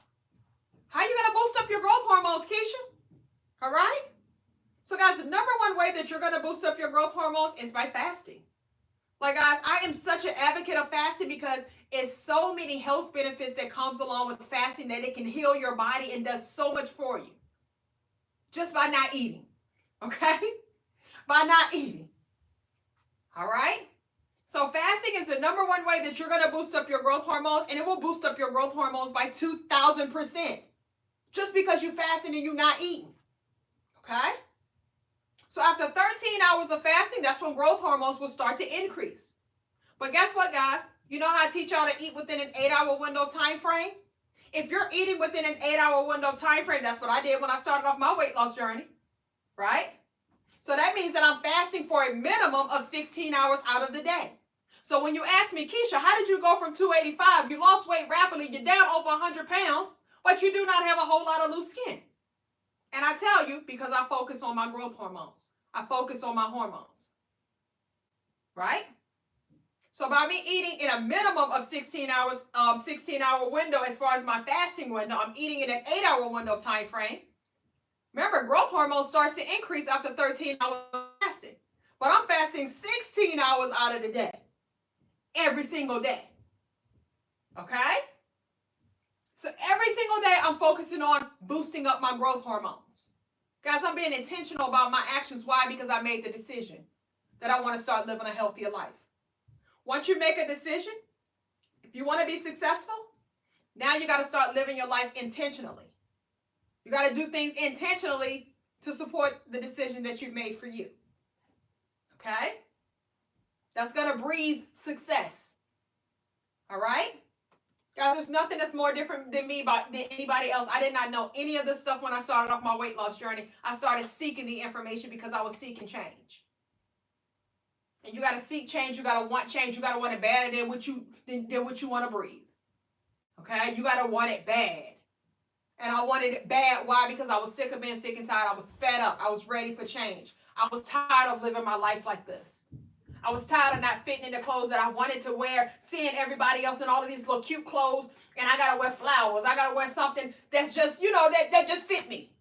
How are you going to boost up your growth hormones, Keisha? All right? So guys, the number one way that you're going to boost up your growth hormones is by fasting. Like guys, I am such an advocate of fasting because it's so many health benefits that comes along with fasting that it can heal your body and does so much for you. Just by not eating. Okay? By not eating. All right? So fasting is the number one way that you're going to boost up your growth hormones, and it will boost up your growth hormones by 2,000%. Just because you're fasting and you're not eating. Okay? So after 13 hours of fasting, that's when growth hormones will start to increase. But guess what, guys? You know how I teach y'all to eat within an 8-hour window of time frame? If you're eating within an 8-hour window of time frame, that's what I did when I started off my weight loss journey. Right? So that means that I'm fasting for a minimum of 16 hours out of the day. So when you ask me, Keisha, how did you go from 285? You lost weight rapidly. You're down over 100 pounds, but you do not have a whole lot of loose skin. And I tell you, because I focus on my growth hormones. I focus on my hormones. Right? So by me eating in a minimum of 16 hours, 16-hour window as far as my fasting window, I'm eating in an 8-hour window of time frame. Remember, growth hormone starts to increase after 13 hours of fasting. But I'm fasting 16 hours out of the day. Every single day. Okay? So every single day I'm focusing on boosting up my growth hormones. Guys, I'm being intentional about my actions. Why? Because I made the decision that I want to start living a healthier life. Once you make a decision, if you want to be successful, now you got to start living your life intentionally. You got to do things intentionally to support the decision that you've made for you. Okay? That's going to breathe success. All right? Guys, there's nothing that's more different than me than anybody else. I did not know any of this stuff when I started off my weight loss journey. I started seeking the information because I was seeking change. And you got to seek change. You got to want change. You got to want it better than what you want to breathe. Okay? You got to want it bad. And I wanted it bad. Why? Because I was sick of being sick and tired. I was fed up. I was ready for change. I was tired of living my life like this. I was tired of not fitting in the clothes that I wanted to wear, seeing everybody else in all of these little cute clothes, and I got to wear flowers. I got to wear something that's just, that just fit me.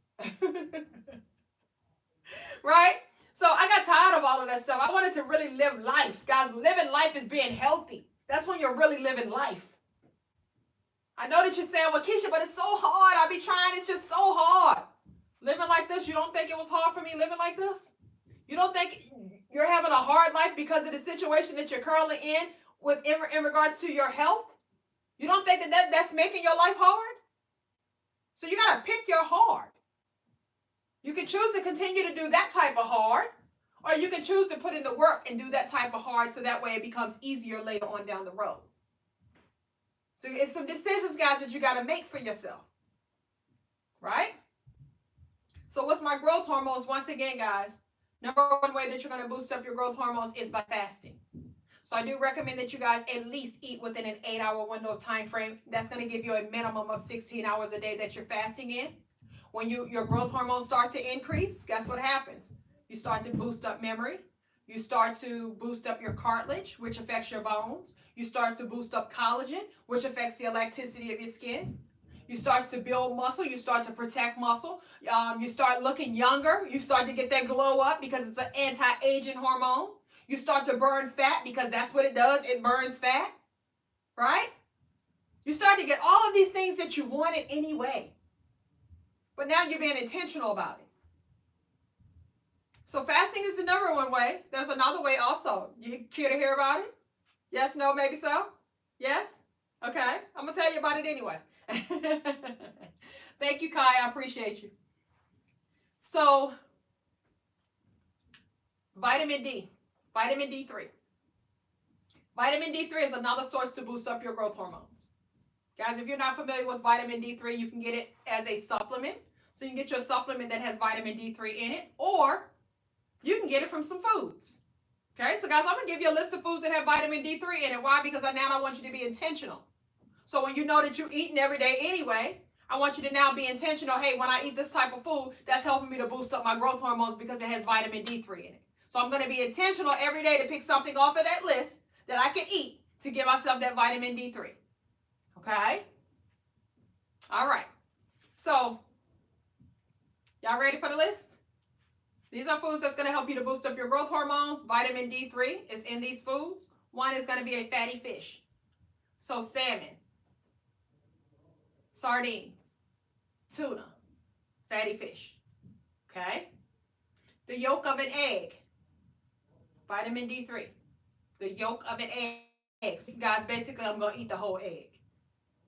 Right? So I got tired of all of that stuff. I wanted to really live life. Guys, living life is being healthy. That's when you're really living life. I know that you're saying, well, Keisha, but it's so hard. I be trying. It's just so hard. Living like this, you don't think it was hard for me living like this? You don't think you're having a hard life because of the situation that you're currently in regards to your health? You don't think that's making your life hard? So you got to pick your hard. You can choose to continue to do that type of hard, Or you can choose to put in the work and do that type of hard so that way it becomes easier later on down the road. So it's some decisions, guys, that you got to make for yourself. Right? So with my growth hormones, once again, guys, number one way that you're going to boost up your growth hormones is by fasting. So I do recommend that you guys at least eat within an 8-hour window of time frame. That's going to give you a minimum of 16 hours a day that you're fasting in. When your growth hormones start to increase, guess what happens? You start to boost up memory. You start to boost up your cartilage, which affects your bones. You start to boost up collagen, which affects the elasticity of your skin. You start to build muscle. You start to protect muscle. You start looking younger. You start to get that glow up because it's an anti-aging hormone. You start to burn fat because that's what it does. It burns fat, right? You start to get all of these things that you wanted anyway. But now you're being intentional about it. So fasting is the number one way. There's another way also. You care to hear about it? Yes, no, maybe so? Yes? Okay. I'm going to tell you about it anyway. Thank you, Kai. I appreciate you. So, vitamin D. Vitamin D3. Vitamin D3 is another source to boost up your growth hormones. Guys, if you're not familiar with vitamin D3, you can get it as a supplement. So you can get your supplement that has vitamin D3 in it, or you can get it from some foods. Okay, so guys, I'm going to give you a list of foods that have vitamin D3 in it. Why? Because now I want you to be intentional. So when you know that you're eating every day anyway, I want you to now be intentional. Hey, when I eat this type of food, that's helping me to boost up my growth hormones because it has vitamin D3 in it. So I'm going to be intentional every day to pick something off of that list that I can eat to give myself that vitamin D3. Okay? All right. So, y'all ready for the list? These are foods that's going to help you to boost up your growth hormones. Vitamin D3 is in these foods. One is going to be a fatty fish. So salmon, sardines, tuna, fatty fish. Okay? The yolk of an egg. Vitamin D3. The yolk of an egg. Guys, basically I'm going to eat the whole egg.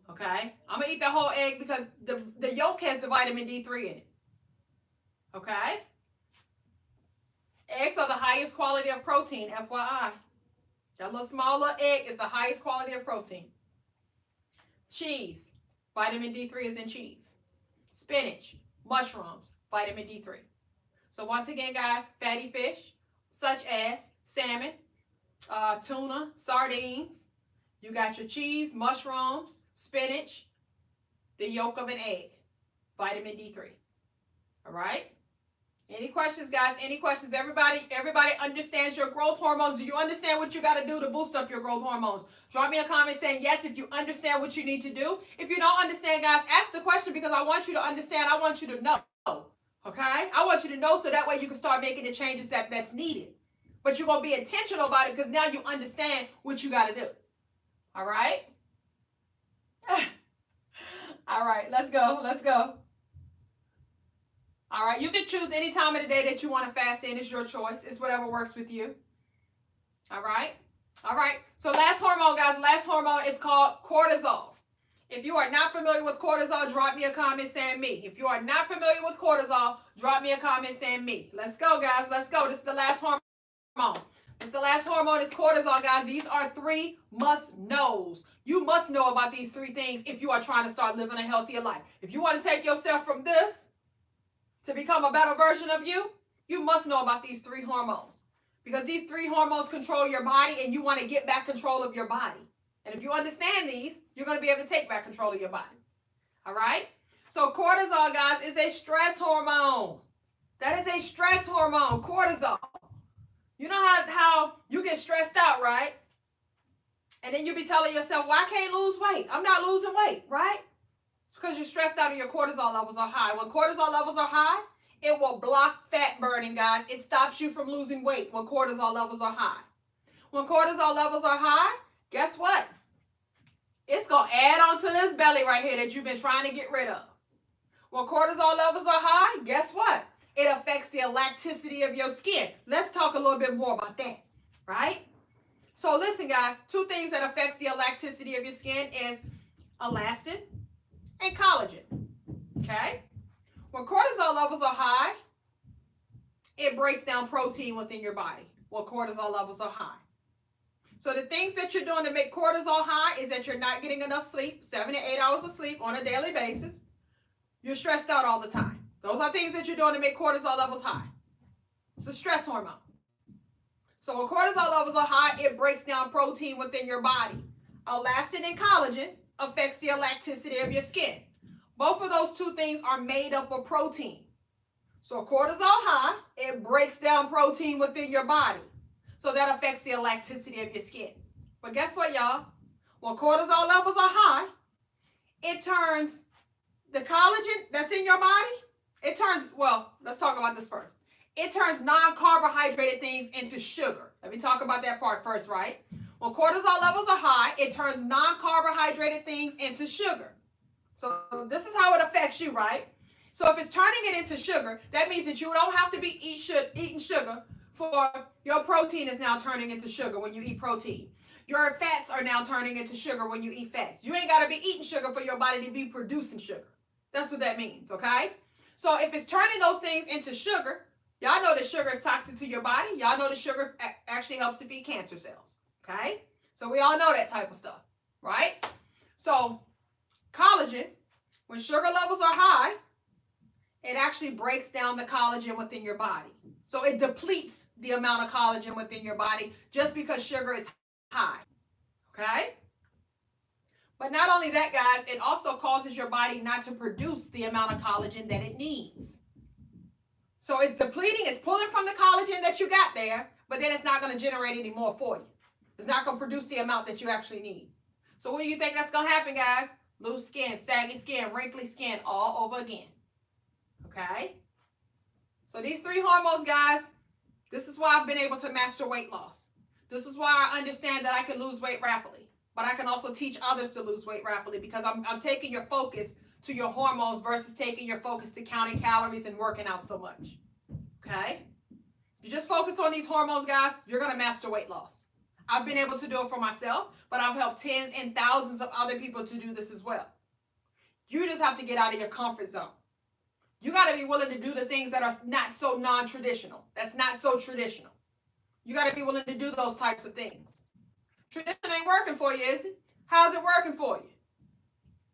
Okay? I'm going to eat the whole egg because the yolk has the vitamin D3 in it. Okay? Eggs are the highest quality of protein, FYI. That little smaller egg is the highest quality of protein. Cheese. Vitamin D3 is in cheese. Spinach. Mushrooms. Vitamin D3. So once again, guys, fatty fish, such as salmon, tuna, sardines. You got your cheese, mushrooms, spinach, the yolk of an egg. Vitamin D3. All right? Any questions, guys? Any questions? Everybody understands your growth hormones. Do you understand what you got to do to boost up your growth hormones? Drop me a comment saying yes if you understand what you need to do. If you don't understand, guys, ask the question because I want you to understand. I want you to know. Okay? I want you to know so that way you can start making the changes that's needed. But you're going to be intentional about it because now you understand what you got to do. All right? All right. Let's go. Let's go. All right, you can choose any time of the day that you want to fast in. It's your choice. It's whatever works with you. All right? All right. So last hormone, guys. Last hormone is called cortisol. If you are not familiar with cortisol, drop me a comment saying me. If you are not familiar with cortisol, drop me a comment saying me. Let's go, guys. Let's go. This is the last hormone. This is the last hormone. It's cortisol, guys. These are 3 must-knows. You must know about these 3 things if you are trying to start living a healthier life. If you want to take yourself from this to become a better version of you, you must know about these 3 hormones. Because these 3 hormones control your body and you want to get back control of your body. And if you understand these, you're going to be able to take back control of your body. All right? So cortisol, guys, is a stress hormone. That is a stress hormone, cortisol. You know how you get stressed out, right? And then you be telling yourself, well, I can't lose weight. I'm not losing weight, right? It's because you're stressed out and your cortisol levels are high. When cortisol levels are high, it will block fat burning, guys. It stops you from losing weight when cortisol levels are high. When cortisol levels are high, guess what? It's going to add on to this belly right here that you've been trying to get rid of. When cortisol levels are high, guess what? It affects the elasticity of your skin. Let's talk a little bit more about that, right? So listen, guys, 2 things that affects the elasticity of your skin is elastin and collagen, okay? When cortisol levels are high, it breaks down protein within your body when cortisol levels are high. So the things that you're doing to make cortisol high is that you're not getting enough sleep, 7 to 8 hours of sleep on a daily basis. You're stressed out all the time. Those are things that you're doing to make cortisol levels high. It's a stress hormone. So when cortisol levels are high, it breaks down protein within your body. Elastin and collagen affects the elasticity of your skin. Both of those two things are made up of protein. So cortisol high, it breaks down protein within your body. So that affects the elasticity of your skin. But guess what, y'all? When cortisol levels are high, it turns the collagen that's in your body, let's talk about this first. It turns non-carbohydrated things into sugar. Let me talk about that part first, right? When cortisol levels are high, it turns non-carbohydrated things into sugar. So this is how it affects you, right? So if it's turning it into sugar, that means that you don't have to be eating sugar for your protein is now turning into sugar when you eat protein. Your fats are now turning into sugar when you eat fats. You ain't got to be eating sugar for your body to be producing sugar. That's what that means, okay? So if it's turning those things into sugar, y'all know that sugar is toxic to your body. Y'all know that sugar actually helps to feed cancer cells, okay? So we all know that type of stuff, right? So collagen, when sugar levels are high, it actually breaks down the collagen within your body. So it depletes the amount of collagen within your body just because sugar is high, okay? But not only that, guys, it also causes your body not to produce the amount of collagen that it needs. So it's depleting, it's pulling from the collagen that you got there, but then it's not going to generate any more for you. It's not going to produce the amount that you actually need. So what do you think that's going to happen, guys? Loose skin, saggy skin, wrinkly skin all over again. Okay? So these 3 hormones, guys, this is why I've been able to master weight loss. This is why I understand that I can lose weight rapidly. But I can also teach others to lose weight rapidly because I'm taking your focus to your hormones versus taking your focus to counting calories and working out so much. Okay? You just focus on these hormones, guys, you're going to master weight loss. I've been able to do it for myself, but I've helped tens and thousands of other people to do this as well. You just have to get out of your comfort zone. You got to be willing to do the things that are not so non-traditional. That's not so traditional. You got to be willing to do those types of things. Tradition ain't working for you, is it? How's it working for you?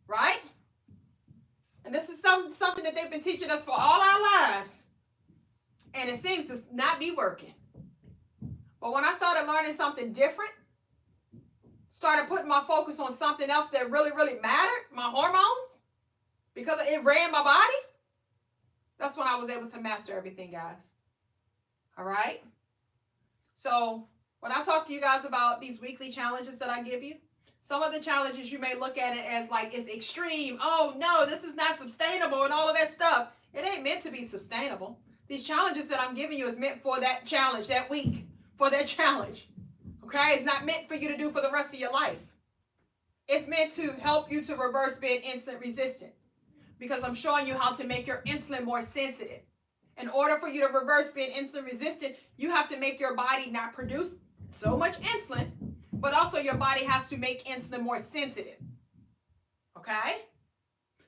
Right? And this is something that they've been teaching us for all our lives. And it seems to not be working. But when I started learning something different, started putting my focus on something else that really, really mattered, my hormones, because it ran my body, that's when I was able to master everything, guys. All right? So when I talk to you guys about these weekly challenges that I give you, some of the challenges you may look at it as like it's extreme. Oh, no, this is not sustainable and all of that stuff. It ain't meant to be sustainable. These challenges that I'm giving you is meant for that challenge, that week, for that challenge. Okay? It's not meant for you to do for the rest of your life. It's meant to help you to reverse being insulin resistant because I'm showing you how to make your insulin more sensitive. In order for you to reverse being insulin resistant, you have to make your body not produce so much insulin, but also your body has to make insulin more sensitive. Okay?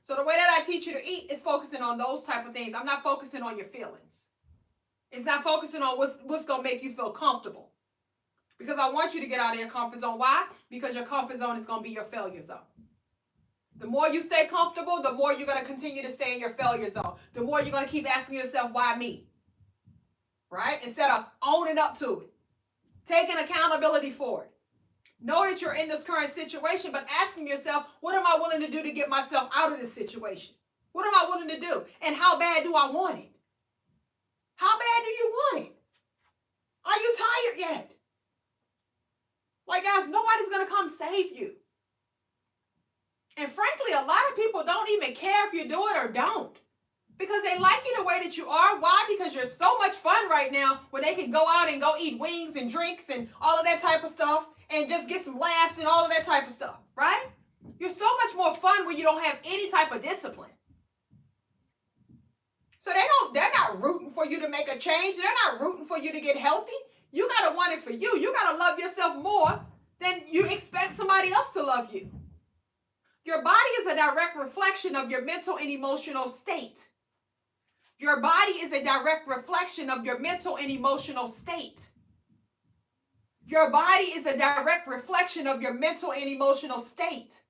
So the way that I teach you to eat is focusing on those type of things. I'm not focusing on your feelings. It's not focusing on what's going to make you feel comfortable. Because I want you to get out of your comfort zone. Why? Because your comfort zone is going to be your failure zone. The more you stay comfortable, the more you're going to continue to stay in your failure zone. The more you're going to keep asking yourself, why me? Right? Instead of owning up to it. Taking accountability for it. Know that you're in this current situation, but asking yourself, what am I willing to do to get myself out of this situation? What am I willing to do? And how bad do I want it? How bad do you want it? Are you tired yet? Like, guys, nobody's going to come save you. And frankly, a lot of people don't even care if you do it or don't. Because they like you the way that you are. Why? Because you're so much fun right now where they can go out and go eat wings and drinks and all of that type of stuff and just get some laughs and all of that type of stuff, right? You're so much more fun when you don't have any type of discipline. So they're not rooting for you to make a change. They're not rooting for you to get healthy. You got to want it for you. You got to love yourself more than you expect somebody else to love you. Your body is a direct reflection of your mental and emotional state. Your body is a direct reflection of your mental and emotional state. Your body is a direct reflection of your mental and emotional state.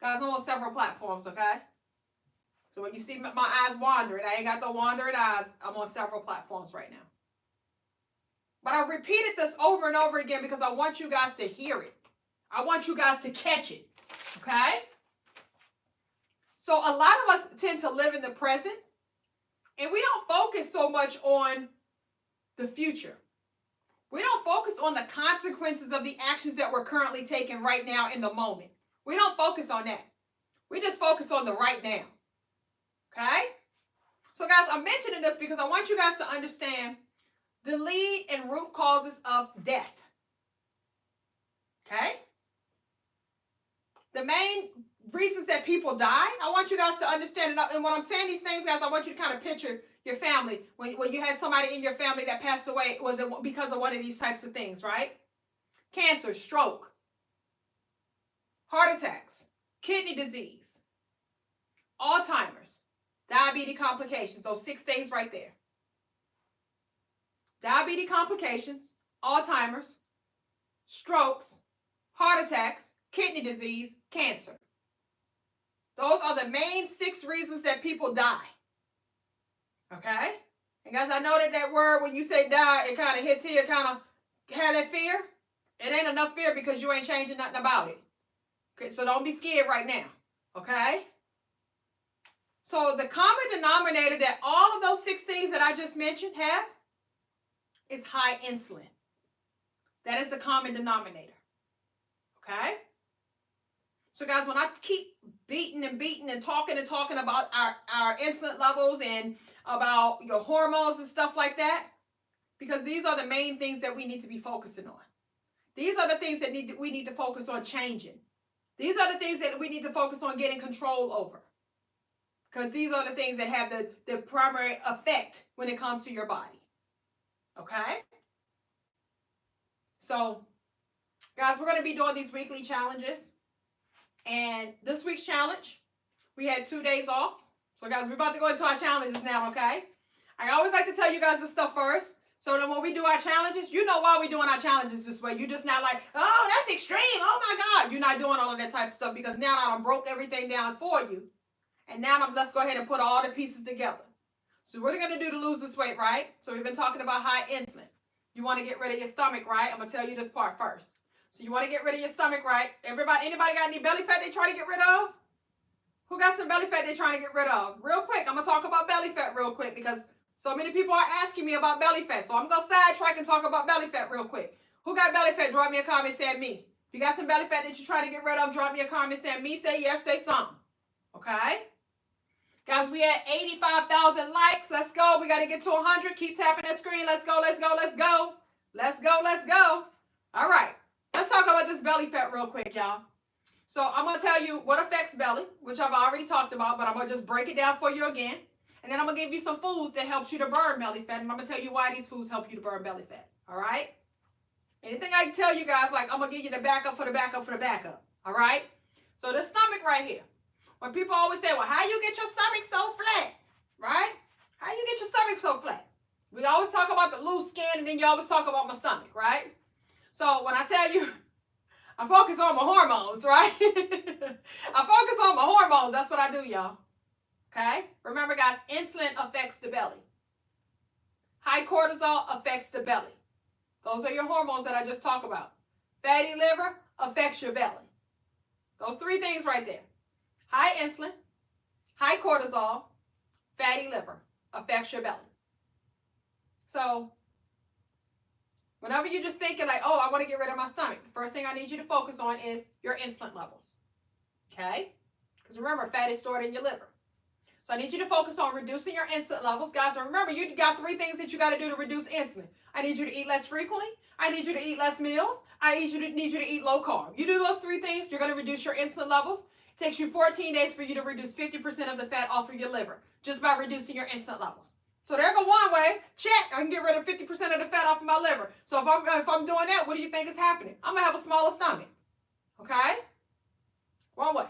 Guys, I'm on several platforms, okay? So when you see my eyes wandering, I ain't got no wandering eyes. I'm on several platforms right now. But I repeated this over and over again because I want you guys to hear it. I want you guys to catch it, okay? So a lot of us tend to live in the present, and we don't focus so much on the future. We don't focus on the consequences of the actions that we're currently taking right now in the moment. We don't focus on that. We just focus on the right now. Okay? So guys, I'm mentioning this because I want you guys to understand the lead and root causes of death. Okay? The main reasons that people die, I want you guys to understand. And when I'm saying these things, guys, I want you to kind of picture your family. When you had somebody in your family that passed away, was it because of one of these types of things, right? Cancer, stroke, heart attacks, kidney disease, Alzheimer's, diabetes complications. Those 6 things right there. Diabetes complications, Alzheimer's, strokes, heart attacks, kidney disease, cancer. Those are the main 6 reasons that people die. Okay? And guys, I know that word, when you say die, it kind of hits here, kind of have that fear. It ain't enough fear because you ain't changing nothing about it. Okay, so don't be scared right now. Okay? So the common denominator that all of those 6 things that I just mentioned have is high insulin. That is the common denominator. Okay? So guys, when I keep beating and talking about our insulin levels and about your hormones and stuff like that, because these are the main things that we need to be focusing on. These are the things that we need to focus on changing. These are the things that we need to focus on getting control over. Because these are the things that have the primary effect when it comes to your body. Okay? So, guys, we're going to be doing these weekly challenges. And this week's challenge, we had 2 days off. So, guys, we're about to go into our challenges now, okay? I always like to tell you guys this stuff first. So then when we do our challenges, you know why we're doing our challenges this way. You're just not like, oh, that's extreme. Oh, my God. You're not doing all of that type of stuff because now I broke everything down for you. And now let's go ahead and put all the pieces together. So what are we going to do to lose this weight, right? So we've been talking about high insulin. You want to get rid of your stomach, right? I'm going to tell you this part first. So you want to get rid of your stomach, right? Anybody got any belly fat they try to get rid of? Who got some belly fat they're trying to get rid of? Real quick, I'm going to talk about belly fat real quick because so many people are asking me about belly fat. So I'm going to sidetrack and talk about belly fat real quick. Who got belly fat? Drop me a comment saying me. If you got some belly fat that you're trying to get rid of, drop me a comment saying me. Say yes, say something. Okay? Guys, we had 85,000 likes. Let's go. We got to get to 100. Keep tapping that screen. Let's go, let's go, let's go. Let's go, let's go. All right. Let's talk about this belly fat real quick, y'all. So I'm going to tell you what affects belly, which I've already talked about, but I'm going to just break it down for you again. And then I'm going to give you some foods that helps you to burn belly fat. And I'm going to tell you why these foods help you to burn belly fat. All right? Anything I can tell you guys, like I'm going to give you the backup for the backup for the backup. All right? So the stomach right here. When people always say, well, how you get your stomach so flat? Right? How you get your stomach so flat? We always talk about the loose skin and then you always talk about my stomach, right? So when I tell you, I focus on my hormones, right? I focus on my hormones. That's what I do, y'all. Okay? Remember, guys, insulin affects the belly. High cortisol affects the belly. Those are your hormones that I just talked about. Fatty liver affects your belly. Those 3 things right there. High insulin, high cortisol, fatty liver affects your belly. So, whenever you're just thinking like, oh, I want to get rid of my stomach, the first thing I need you to focus on is your insulin levels. Okay? Because remember, fat is stored in your liver. So I need you to focus on reducing your insulin levels. Guys, and remember, you got 3 things that you got to do to reduce insulin. I need you to eat less frequently. I need you to eat less meals. I need you to eat low carb. You do those 3 things, you're going to reduce your insulin levels. It takes you 14 days for you to reduce 50% of the fat off of your liver just by reducing your insulin levels. So there go one way. Check. I can get rid of 50% of the fat off of my liver. So if I'm doing that, what do you think is happening? I'm going to have a smaller stomach. Okay? One way.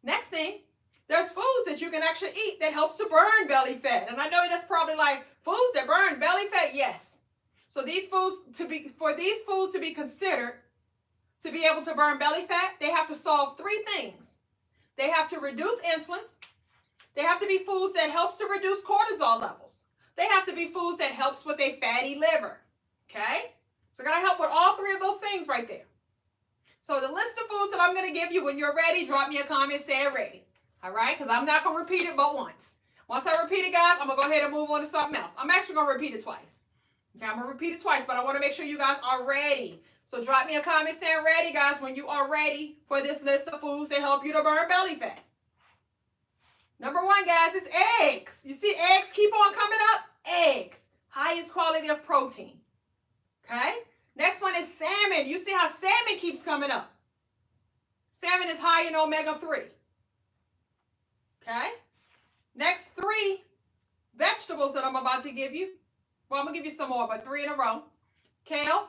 Next thing, There's foods that you can actually eat that helps to burn belly fat. And I know that's probably like, foods that burn belly fat? Yes. So for these foods to be considered to be able to burn belly fat, they have to solve three things. They have to reduce insulin. They have to be foods that helps to reduce cortisol levels. They have to be foods that helps with a fatty liver. Okay? So gotta help with all three of those things right there. So the list of foods that I'm going to give you, when you're ready, drop me a comment saying ready. All right? Because I'm not going to repeat it but once. Once I repeat it, guys, I'm going to go ahead and move on to something else. I'm actually going to repeat it twice. Okay, I'm going to repeat it twice, but I want to make sure you guys are ready. So drop me a comment saying ready, guys, when you are ready for this list of foods that help you to burn belly fat. Number one, guys, is eggs. You see eggs keep on coming up? Eggs. Highest quality of protein. Okay? Next one is salmon. You see how salmon keeps coming up. Salmon is high in omega-3. Okay? Next three vegetables that I'm about to give you. Well, I'm going to give you some more, but 3 in a row. Kale,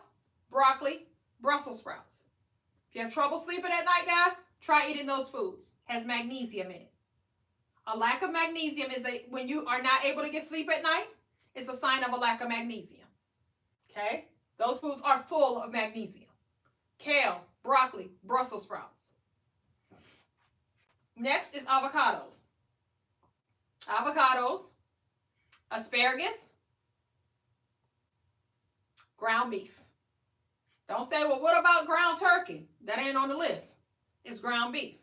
broccoli, Brussels sprouts. If you have trouble sleeping at night, guys, try eating those foods. Has magnesium in it. A lack of magnesium is when you are not able to get sleep at night, it's a sign of a lack of magnesium. Okay? Those foods are full of magnesium. Kale, broccoli, Brussels sprouts. Next is avocados. Avocados, asparagus, ground beef. Don't say, well, what about ground turkey? That ain't on the list. It's ground beef.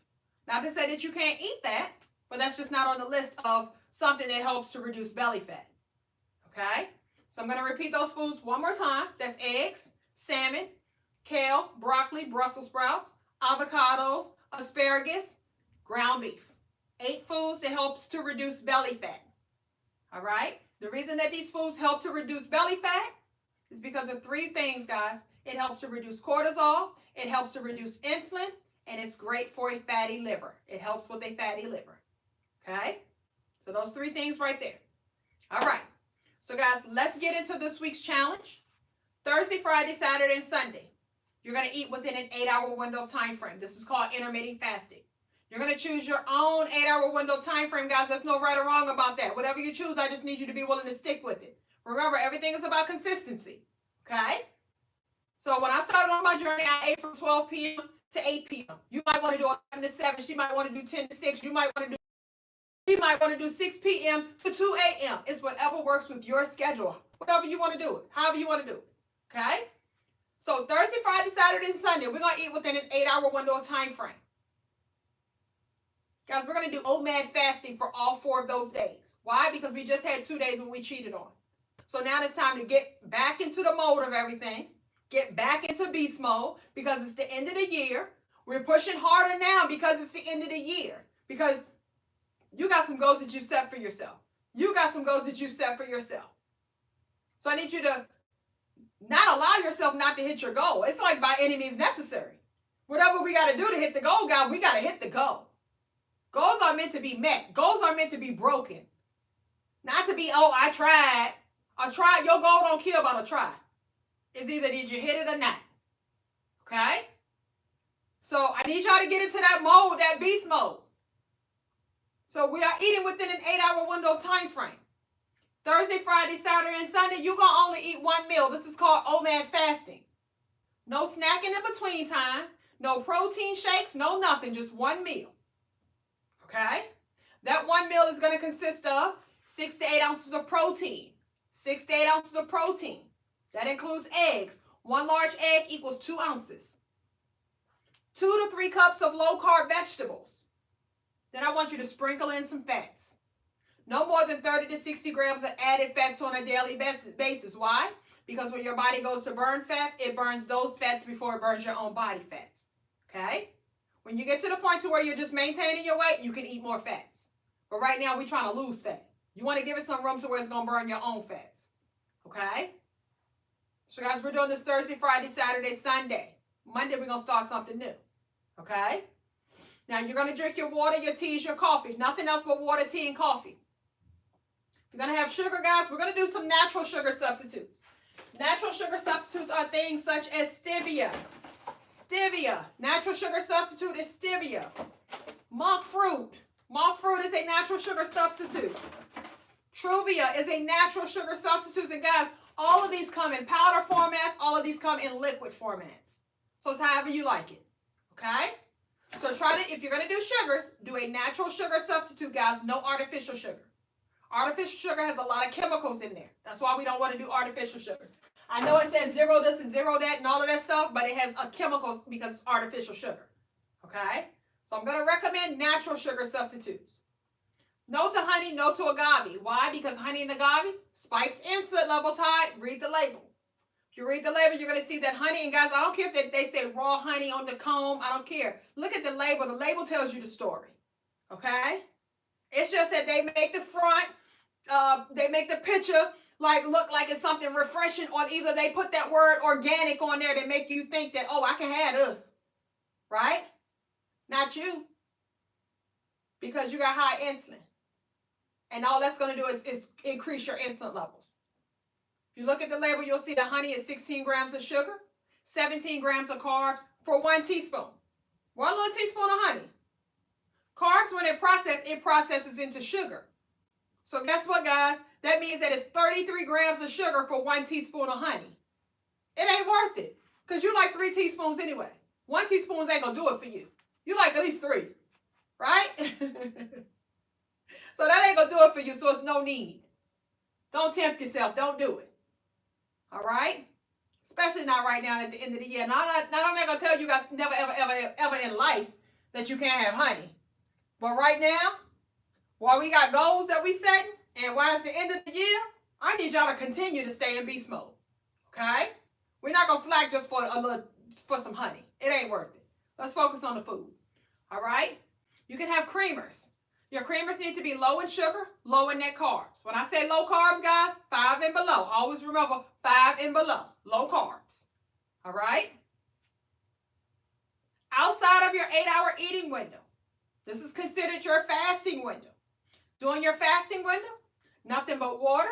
Not to say that you can't eat that, but that's just not on the list of something that helps to reduce belly fat. Okay? So I'm going to repeat those foods one more time. That's eggs, salmon, kale, broccoli, Brussels sprouts, avocados, asparagus, ground beef. 8 foods that helps to reduce belly fat. All right? The reason that these foods help to reduce belly fat is because of 3 things, guys. It helps to reduce cortisol, it helps to reduce insulin, and it's great for a fatty liver. It helps with a fatty liver. Okay? So those 3 things right there. All right. So guys, let's get into this week's challenge. Thursday, Friday, Saturday, and Sunday. You're going to eat within an 8-hour window of time frame. This is called intermittent fasting. You're going to choose your own 8-hour window of time frame, guys. There's no right or wrong about that. Whatever you choose, I just need you to be willing to stick with it. Remember, everything is about consistency. Okay? So when I started on my journey, I ate from 12 p.m. to 8 p.m. You might want to do 11 to 7. She might want to do 10 to 6. You might want to do 6 p.m. to 2 a.m. It's whatever works with your schedule. Whatever you want to do it. However you want to do it. Okay? So Thursday, Friday, Saturday, and Sunday, we're going to eat within an 8-hour window of time frame. Guys, we're going to do OMAD fasting for all 4 of those days. Why? Because we just had 2 days when we cheated on. So now it's time to get back into the mode of everything. Get back into beast mode because it's the end of the year. We're pushing harder now because it's the end of the year. Because you got some goals that you set for yourself. You got some goals that you set for yourself. So I need you to not allow yourself not to hit your goal. It's like by any means necessary. Whatever we got to do to hit the goal, God, we got to hit the goal. Goals are meant to be met. Goals are meant to be broken. Not to be, oh, I tried. I tried. Your goal don't kill about a try. It's either did you hit it or not. Okay? So I need y'all to get into that mode, that beast mode. So we are eating within an 8-hour window of time frame. Thursday, Friday, Saturday, and Sunday, you're going to only eat 1 meal. This is called OMAD fasting. No snacking in between time. No protein shakes. No nothing. Just 1 meal. Okay? That 1 meal is going to consist of 6 to 8 ounces of protein. 6 to 8 ounces of protein. That includes eggs. 1 large egg equals 2 ounces. 2 to 3 cups of low-carb vegetables. Then I want you to sprinkle in some fats. No more than 30 to 60 grams of added fats on a daily basis. Why? Because when your body goes to burn fats, it burns those fats before it burns your own body fats. Okay? When you get to the point to where you're just maintaining your weight, you can eat more fats. But right now, we're trying to lose fat. You want to give it some room to where it's going to burn your own fats. Okay? So guys, we're doing this Thursday, Friday, Saturday, Sunday. Monday, we're going to start something new. Okay? Now, you're going to drink your water, your teas, your coffee. Nothing else but water, tea, and coffee. You're going to have sugar, guys. We're going to do some natural sugar substitutes. Natural sugar substitutes are things such as stevia. Stevia. Natural sugar substitute is stevia. Monk fruit. Monk fruit is a natural sugar substitute. Truvia is a natural sugar substitute. And guys, all of these come in powder formats. All of these come in liquid formats. So it's however you like it. Okay? So try to, if you're going to do sugars, do a natural sugar substitute, guys. No artificial sugar. Artificial sugar has a lot of chemicals in there. That's why we don't want to do artificial sugars. I know it says zero this and zero that and all of that stuff, but it has chemicals because it's artificial sugar. Okay? So I'm going to recommend natural sugar substitutes. No to honey, no to agave. Why? Because honey and agave spikes insulin levels high. Read the label. If you read the label, you're going to see that honey, and guys, I don't care if they say raw honey on the comb. I don't care. Look at the label. The label tells you the story. Okay? It's just that they make the front, they make the picture look like it's something refreshing, or either they put that word organic on there to make you think that, oh, I can have this. Right? Not you. Because you got high insulin. And all that's going to do is increase your insulin levels. If you look at the label, you'll see the honey is 16 grams of sugar, 17 grams of carbs for 1 teaspoon. 1 little teaspoon of honey. Carbs, when it processes into sugar. So guess what, guys? That means that it's 33 grams of sugar for 1 teaspoon of honey. It ain't worth it. Because you like 3 teaspoons anyway. 1 teaspoon ain't going to do it for you. You like at least 3. Right? So that ain't going to do it for you, so it's no need. Don't tempt yourself. Don't do it. All right? Especially not right now at the end of the year. Now, I'm not going to tell you guys never, ever, ever, ever in life that you can't have honey. But right now, while we got goals that we setting, and while it's the end of the year, I need y'all to continue to stay in beast mode. Okay? We're not going to slack just for some honey. It ain't worth it. Let's focus on the food. All right? You can have creamers. Your creamers need to be low in sugar, low in net carbs. When I say low carbs, guys, 5 and below. Always remember 5 and below. Low carbs. All right? Outside of your 8-hour eating window. This is considered your fasting window. During your fasting window, nothing but water,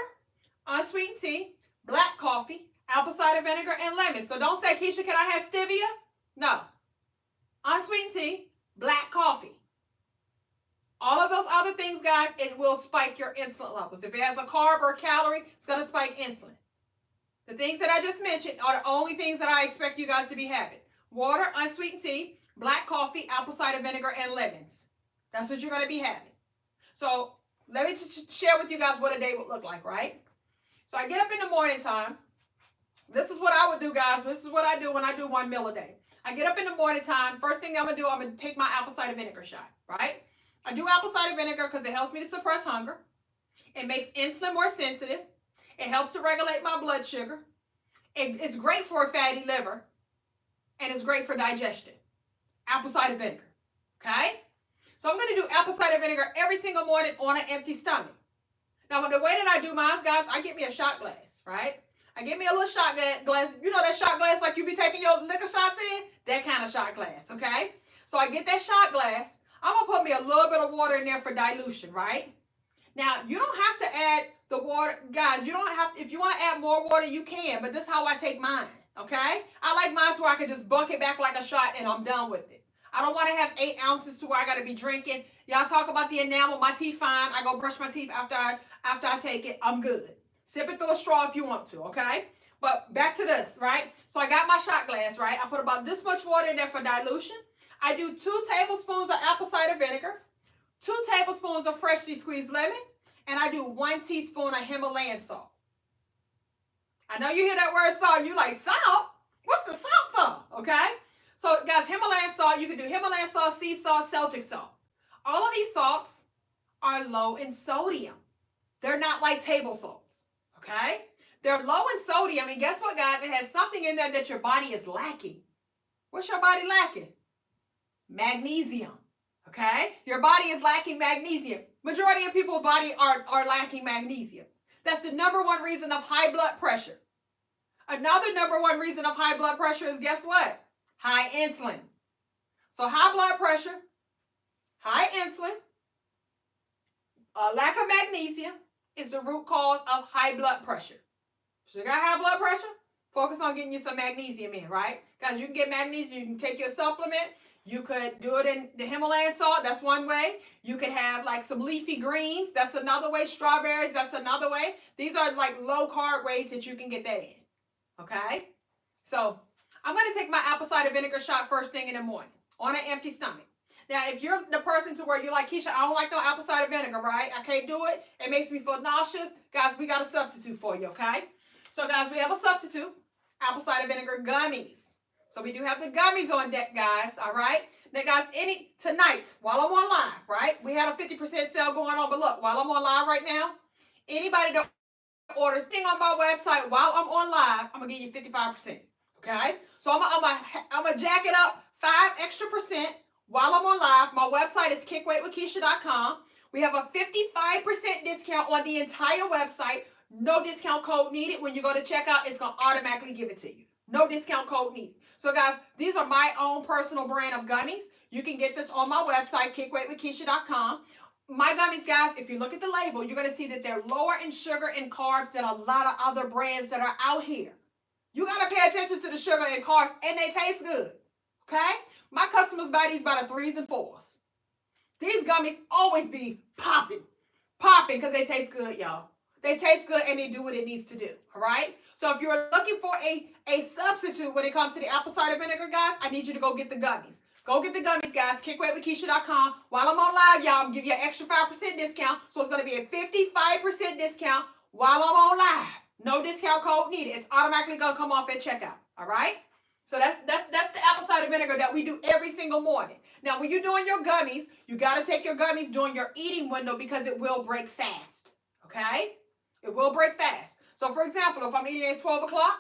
unsweetened tea, black coffee, apple cider vinegar, and lemon. So don't say, Keisha, can I have stevia? No. Unsweetened tea, black coffee. All of those other things, guys, it will spike your insulin levels. If it has a carb or a calorie, it's going to spike insulin. The things that I just mentioned are the only things that I expect you guys to be having. Water, unsweetened tea, black coffee, apple cider vinegar, and lemons. That's what you're going to be having. So let me share with you guys what a day would look like, right? So I get up in the morning time. This is what I would do, guys. This is what I do when I do 1 meal a day. I get up in the morning time. First thing I'm going to do, I'm going to take my apple cider vinegar shot, right? I do apple cider vinegar because it helps me to suppress hunger. It makes insulin more sensitive. It helps to regulate my blood sugar. It's great for a fatty liver. And it's great for digestion. Apple cider vinegar. Okay? So I'm going to do apple cider vinegar every single morning on an empty stomach. Now, the way that I do mine, guys, I get me a shot glass, right? I get me a little shot glass. You know that shot glass like you be taking your liquor shots in? That kind of shot glass, okay? So I get that shot glass. I'm going to put me a little bit of water in there for dilution, right? Now, you don't have to add the water. Guys, you don't have to. If you want to add more water, you can. But this is how I take mine, okay? I like mine where I can just bunk it back like a shot and I'm done with it. I don't want to have 8 ounces to where I got to be drinking. Y'all talk about the enamel. My teeth fine. I go brush my teeth after I take it. I'm good. Sip it through a straw if you want to, okay? But back to this, right? So I got my shot glass, right? I put about this much water in there for dilution. I do 2 tablespoons of apple cider vinegar, 2 tablespoons of freshly squeezed lemon, and I do 1 teaspoon of Himalayan salt. I know you hear that word salt, you like, salt? What's the salt for? Okay? So guys, Himalayan salt, you can do Himalayan salt, sea salt, Celtic salt. All of these salts are low in sodium. They're not like table salts. Okay? They're low in sodium, and guess what, guys? It has something in there that your body is lacking. What's your body lacking? Magnesium. Okay? Your body is lacking magnesium. Majority of people's body are lacking magnesium. That's the #1 reason of high blood pressure. Another #1 reason of high blood pressure is, guess what? High insulin. So high blood pressure, high insulin, lack of magnesium is the root cause of high blood pressure. So you got high blood pressure? Focus on getting you some magnesium in, right? Guys, you can get magnesium. You can take your supplement. You could do it in the Himalayan salt. That's one way. You could have like some leafy greens. That's another way. Strawberries. That's another way. These are like low carb ways that you can get that in. Okay. So I'm going to take my apple cider vinegar shot first thing in the morning on an empty stomach. Now, if you're the person to where you're like, Keisha, I don't like no apple cider vinegar, right? I can't do it. It makes me feel nauseous. Guys, we got a substitute for you, okay? So, guys, we have a substitute. Apple cider vinegar gummies. So, we do have the gummies on deck, guys, all right? Now, guys, tonight, while I'm on live, right? We had a 50% sale going on, but look, while I'm on live right now, anybody that orders thing on my website while I'm on live, I'm going to give you 55%, okay? So, I'm gonna jack it up 5 extra percent. While I'm on live, my website is kickweightwithkeisha.com. We have a 55% discount on the entire website. No discount code needed. When you go to checkout, it's going to automatically give it to you. No discount code needed. So, guys, these are my own personal brand of gummies. You can get this on my website, kickweightwithkeisha.com. My gummies, guys, if you look at the label, you're going to see that they're lower in sugar and carbs than a lot of other brands that are out here. You got to pay attention to the sugar and carbs, and they taste good. Okay? My customers buy these by the 3s and 4s. These gummies always be popping, because they taste good, y'all. They taste good and they do what it needs to do, all right? So if you're looking for a substitute when it comes to the apple cider vinegar, guys, I need you to go get the gummies. Go get the gummies, guys, kickweightwithkeisha.com. While I'm on live, y'all, I'm going to give you an extra 5% discount. So it's going to be a 55% discount while I'm on live. No discount code needed. It's automatically going to come off at checkout, all right? So that's the apple cider vinegar that we do every single morning. Now, when you're doing your gummies, you got to take your gummies during your eating window because it will break fast, okay? It will break fast. So, for example, if I'm eating at 12 o'clock,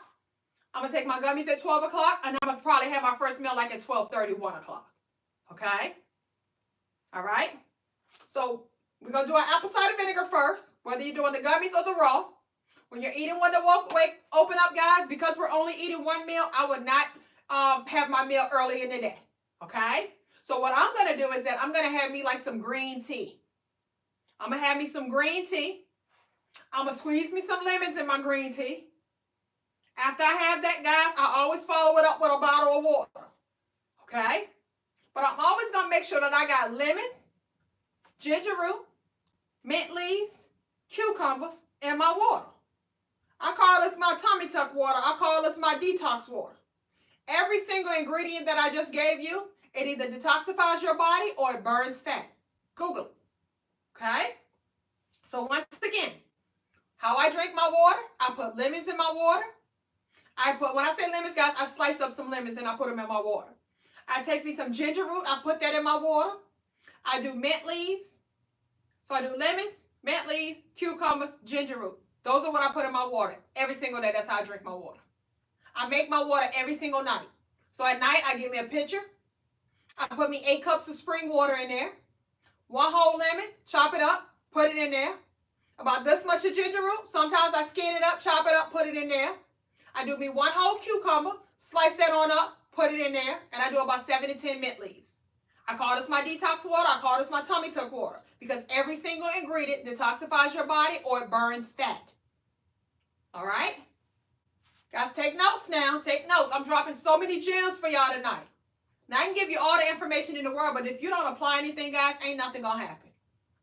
I'm going to take my gummies at 12 o'clock, and I'm going to probably have my first meal like at 12:30, 1 o'clock, okay? All right? So, we're going to do our apple cider vinegar first, whether you're doing the gummies or the raw. When you're eating window open up, guys, because we're only eating one meal, I would not have my meal early in the day, okay? So what I'm going to do is that I'm going to have me like some green tea. I'm going to have me some green tea. I'm going to squeeze me some lemons in my green tea. After I have that, guys, I always follow it up with a bottle of water, okay? But I'm always going to make sure that I got lemons, ginger root, mint leaves, cucumbers, and my water. I call this my tummy tuck water. I call this my detox water. Every single ingredient that I just gave you, it either detoxifies your body or it burns fat. Google it. Okay? So once again, how I drink my water, I put lemons in my water. When I say lemons, guys, I slice up some lemons and I put them in my water. I take me some ginger root, I put that in my water. I do mint leaves. So I do lemons, mint leaves, cucumbers, ginger root. Those are what I put in my water every single day. That's how I drink my water. I make my water every single night. So at night, I get me a pitcher. I put me 8 cups of spring water in there. 1 whole lemon, chop it up, put it in there. About this much of ginger root. Sometimes I skin it up, chop it up, put it in there. I do me 1 whole cucumber, slice that on up, put it in there. And I do about 7 to 10 mint leaves. I call this my detox water. I call this my tummy tuck water. Because every single ingredient detoxifies your body or it burns fat. All right? Guys, take notes now. Take notes. I'm dropping so many gems for y'all tonight. Now, I can give you all the information in the world, but if you don't apply anything, guys, ain't nothing going to happen.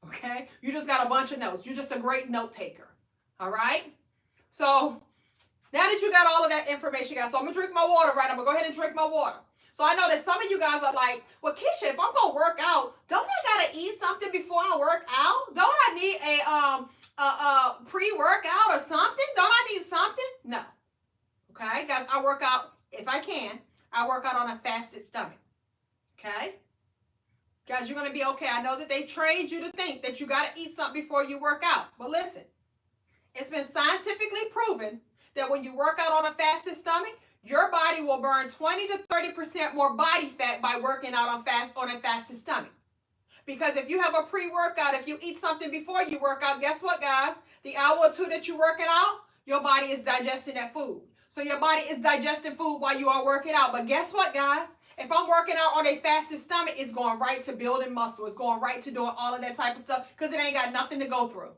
Okay? You just got a bunch of notes. You're just a great note taker. All right? So, now that you got all of that information, guys, so I'm going to drink my water, right? I'm going to go ahead and drink my water. So, I know that some of you guys are like, well, Keisha, if I'm going to work out, don't I got to eat something before I work out? Don't I need a pre-workout or something? Don't I need something? No. Okay, guys, I work out, if I can, I work out on a fasted stomach. Okay? Guys, you're going to be okay. I know that they trained you to think that you got to eat something before you work out. But listen, it's been scientifically proven that when you work out on a fasted stomach, your body will burn 20 to 30% more body fat by working out on a fasted stomach. Because if you have a pre-workout, if you eat something before you work out, guess what, guys? The hour or 2 that you're working out, your body is digesting that food. So your body is digesting food while you are working out. But guess what, guys? If I'm working out on a fasted stomach, it's going right to building muscle. It's going right to doing all of that type of stuff because it ain't got nothing to go through.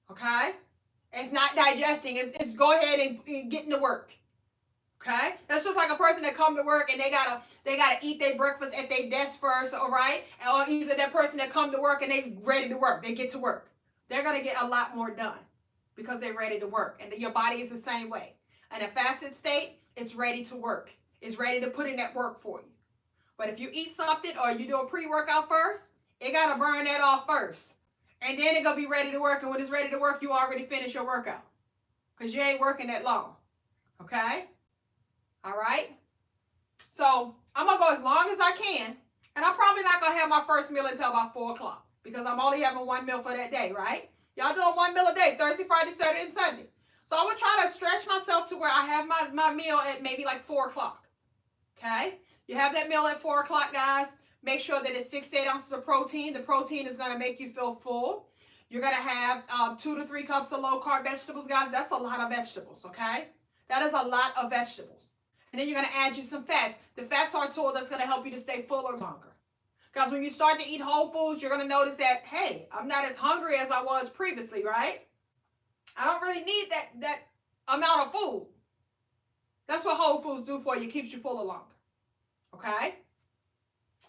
Okay? It's not digesting. It's go ahead and getting to work. Okay? That's just like a person that come to work and they gotta eat their breakfast at their desk first, all right? Or either that person that come to work and they ready to work, they get to work. They're gonna get a lot more done because they're ready to work. And your body is the same way. In a fasted state, it's ready to work. It's ready to put in that work for you. But if you eat something or you do a pre-workout first, it gotta burn that off first. And then it's gonna be ready to work. And when it's ready to work, you already finished your workout. Because you ain't working that long. Okay? All right? So I'm going to go as long as I can. And I'm probably not going to have my first meal until about 4 o'clock. Because I'm only having one meal for that day, right? Y'all doing one meal a day, Thursday, Friday, Saturday, and Sunday. So I would try to stretch myself to where I have my meal at maybe like 4 o'clock. Okay? You have that meal at 4 o'clock, guys. Make sure that it's 6 to 8 ounces of protein. The protein is going to make you feel full. You're going to have 2 to 3 cups of low-carb vegetables, guys. That's a lot of vegetables, okay? That is a lot of vegetables. And then you're going to add you some fats. The fats are a tool that's going to help you to stay fuller longer. Because when you start to eat whole foods, you're going to notice that, hey, I'm not as hungry as I was previously, right? I don't really need that amount of food. That's what whole foods do for you. It keeps you fuller longer. Okay?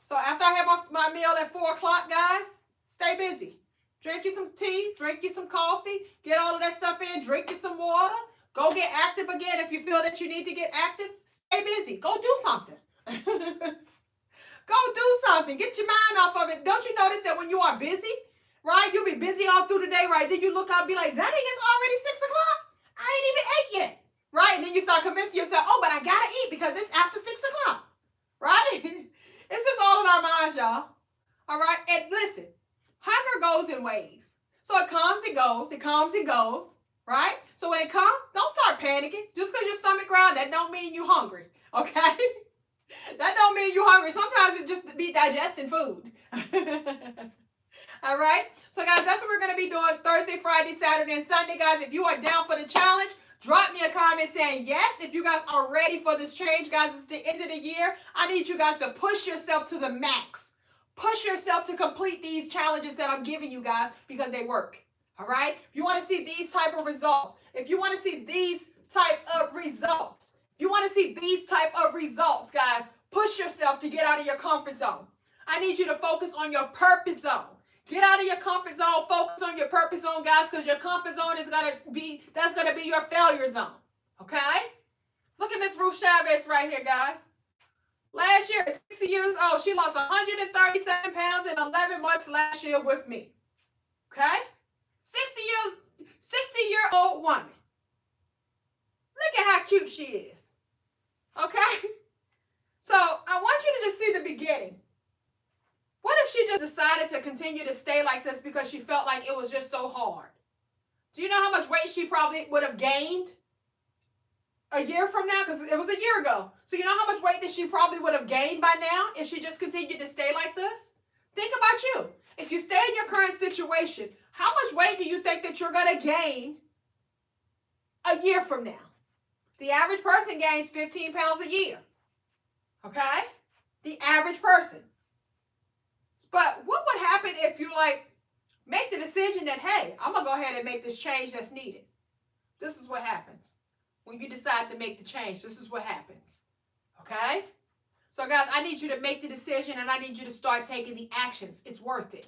So after I have my meal at 4 o'clock, guys, stay busy. Drink you some tea, drink you some coffee, get all of that stuff in, drink you some water. Go get active again if you feel that you need to get active. Stay busy. Go do something. Go do something. Get your mind off of it. Don't you notice that when you are busy, right? You'll be busy all through the day, right? Then you look out and be like, dang, it's already 6 o'clock. I ain't even ate yet. Right? And then you start convincing yourself, oh, but I got to eat because it's after 6 o'clock. Right? It's just all in our minds, y'all. All right? And listen, hunger goes in waves. So it comes and goes. It comes and goes. Right? So when it comes, don't start panicking. Just because your stomach growls, that don't mean you hungry. Okay? That don't mean you hungry. Sometimes it just be digesting food. All right? So guys, that's what we're going to be doing Thursday, Friday, Saturday, and Sunday, guys. If you are down for the challenge, drop me a comment saying yes. If you guys are ready for this change, guys, it's the end of the year. I need you guys to push yourself to the max. Push yourself to complete these challenges that I'm giving you guys because they work. All right? If you want to see these type of results, if you want to see these type of results, guys, push yourself to get out of your comfort zone. I need you to focus on your purpose zone. Get out of your comfort zone, focus on your purpose zone, guys, because your comfort zone is going to be your failure zone. Okay? Look at Miss Ruth Chavez right here, guys. Last year, 60 years old, she lost 137 pounds in 11 months last year with me. Okay? 60-year-old woman. Look at how cute she is. Okay? So I want you to just see the beginning. What if she just decided to continue to stay like this because she felt like it was just so hard? Do you know how much weight she probably would have gained a year from now? Because it was a year ago. So you know how much weight that she probably would have gained by now if she just continued to stay like this? Think about you. If you stay in your current situation, how much weight do you think that you're going to gain a year from now? The average person gains 15 pounds a year. Okay? The average person. But what would happen if you make the decision that, hey, I'm going to go ahead and make this change that's needed? This is what happens. When you decide to make the change, this is what happens. Okay? So guys, I need you to make the decision and I need you to start taking the actions. It's worth it.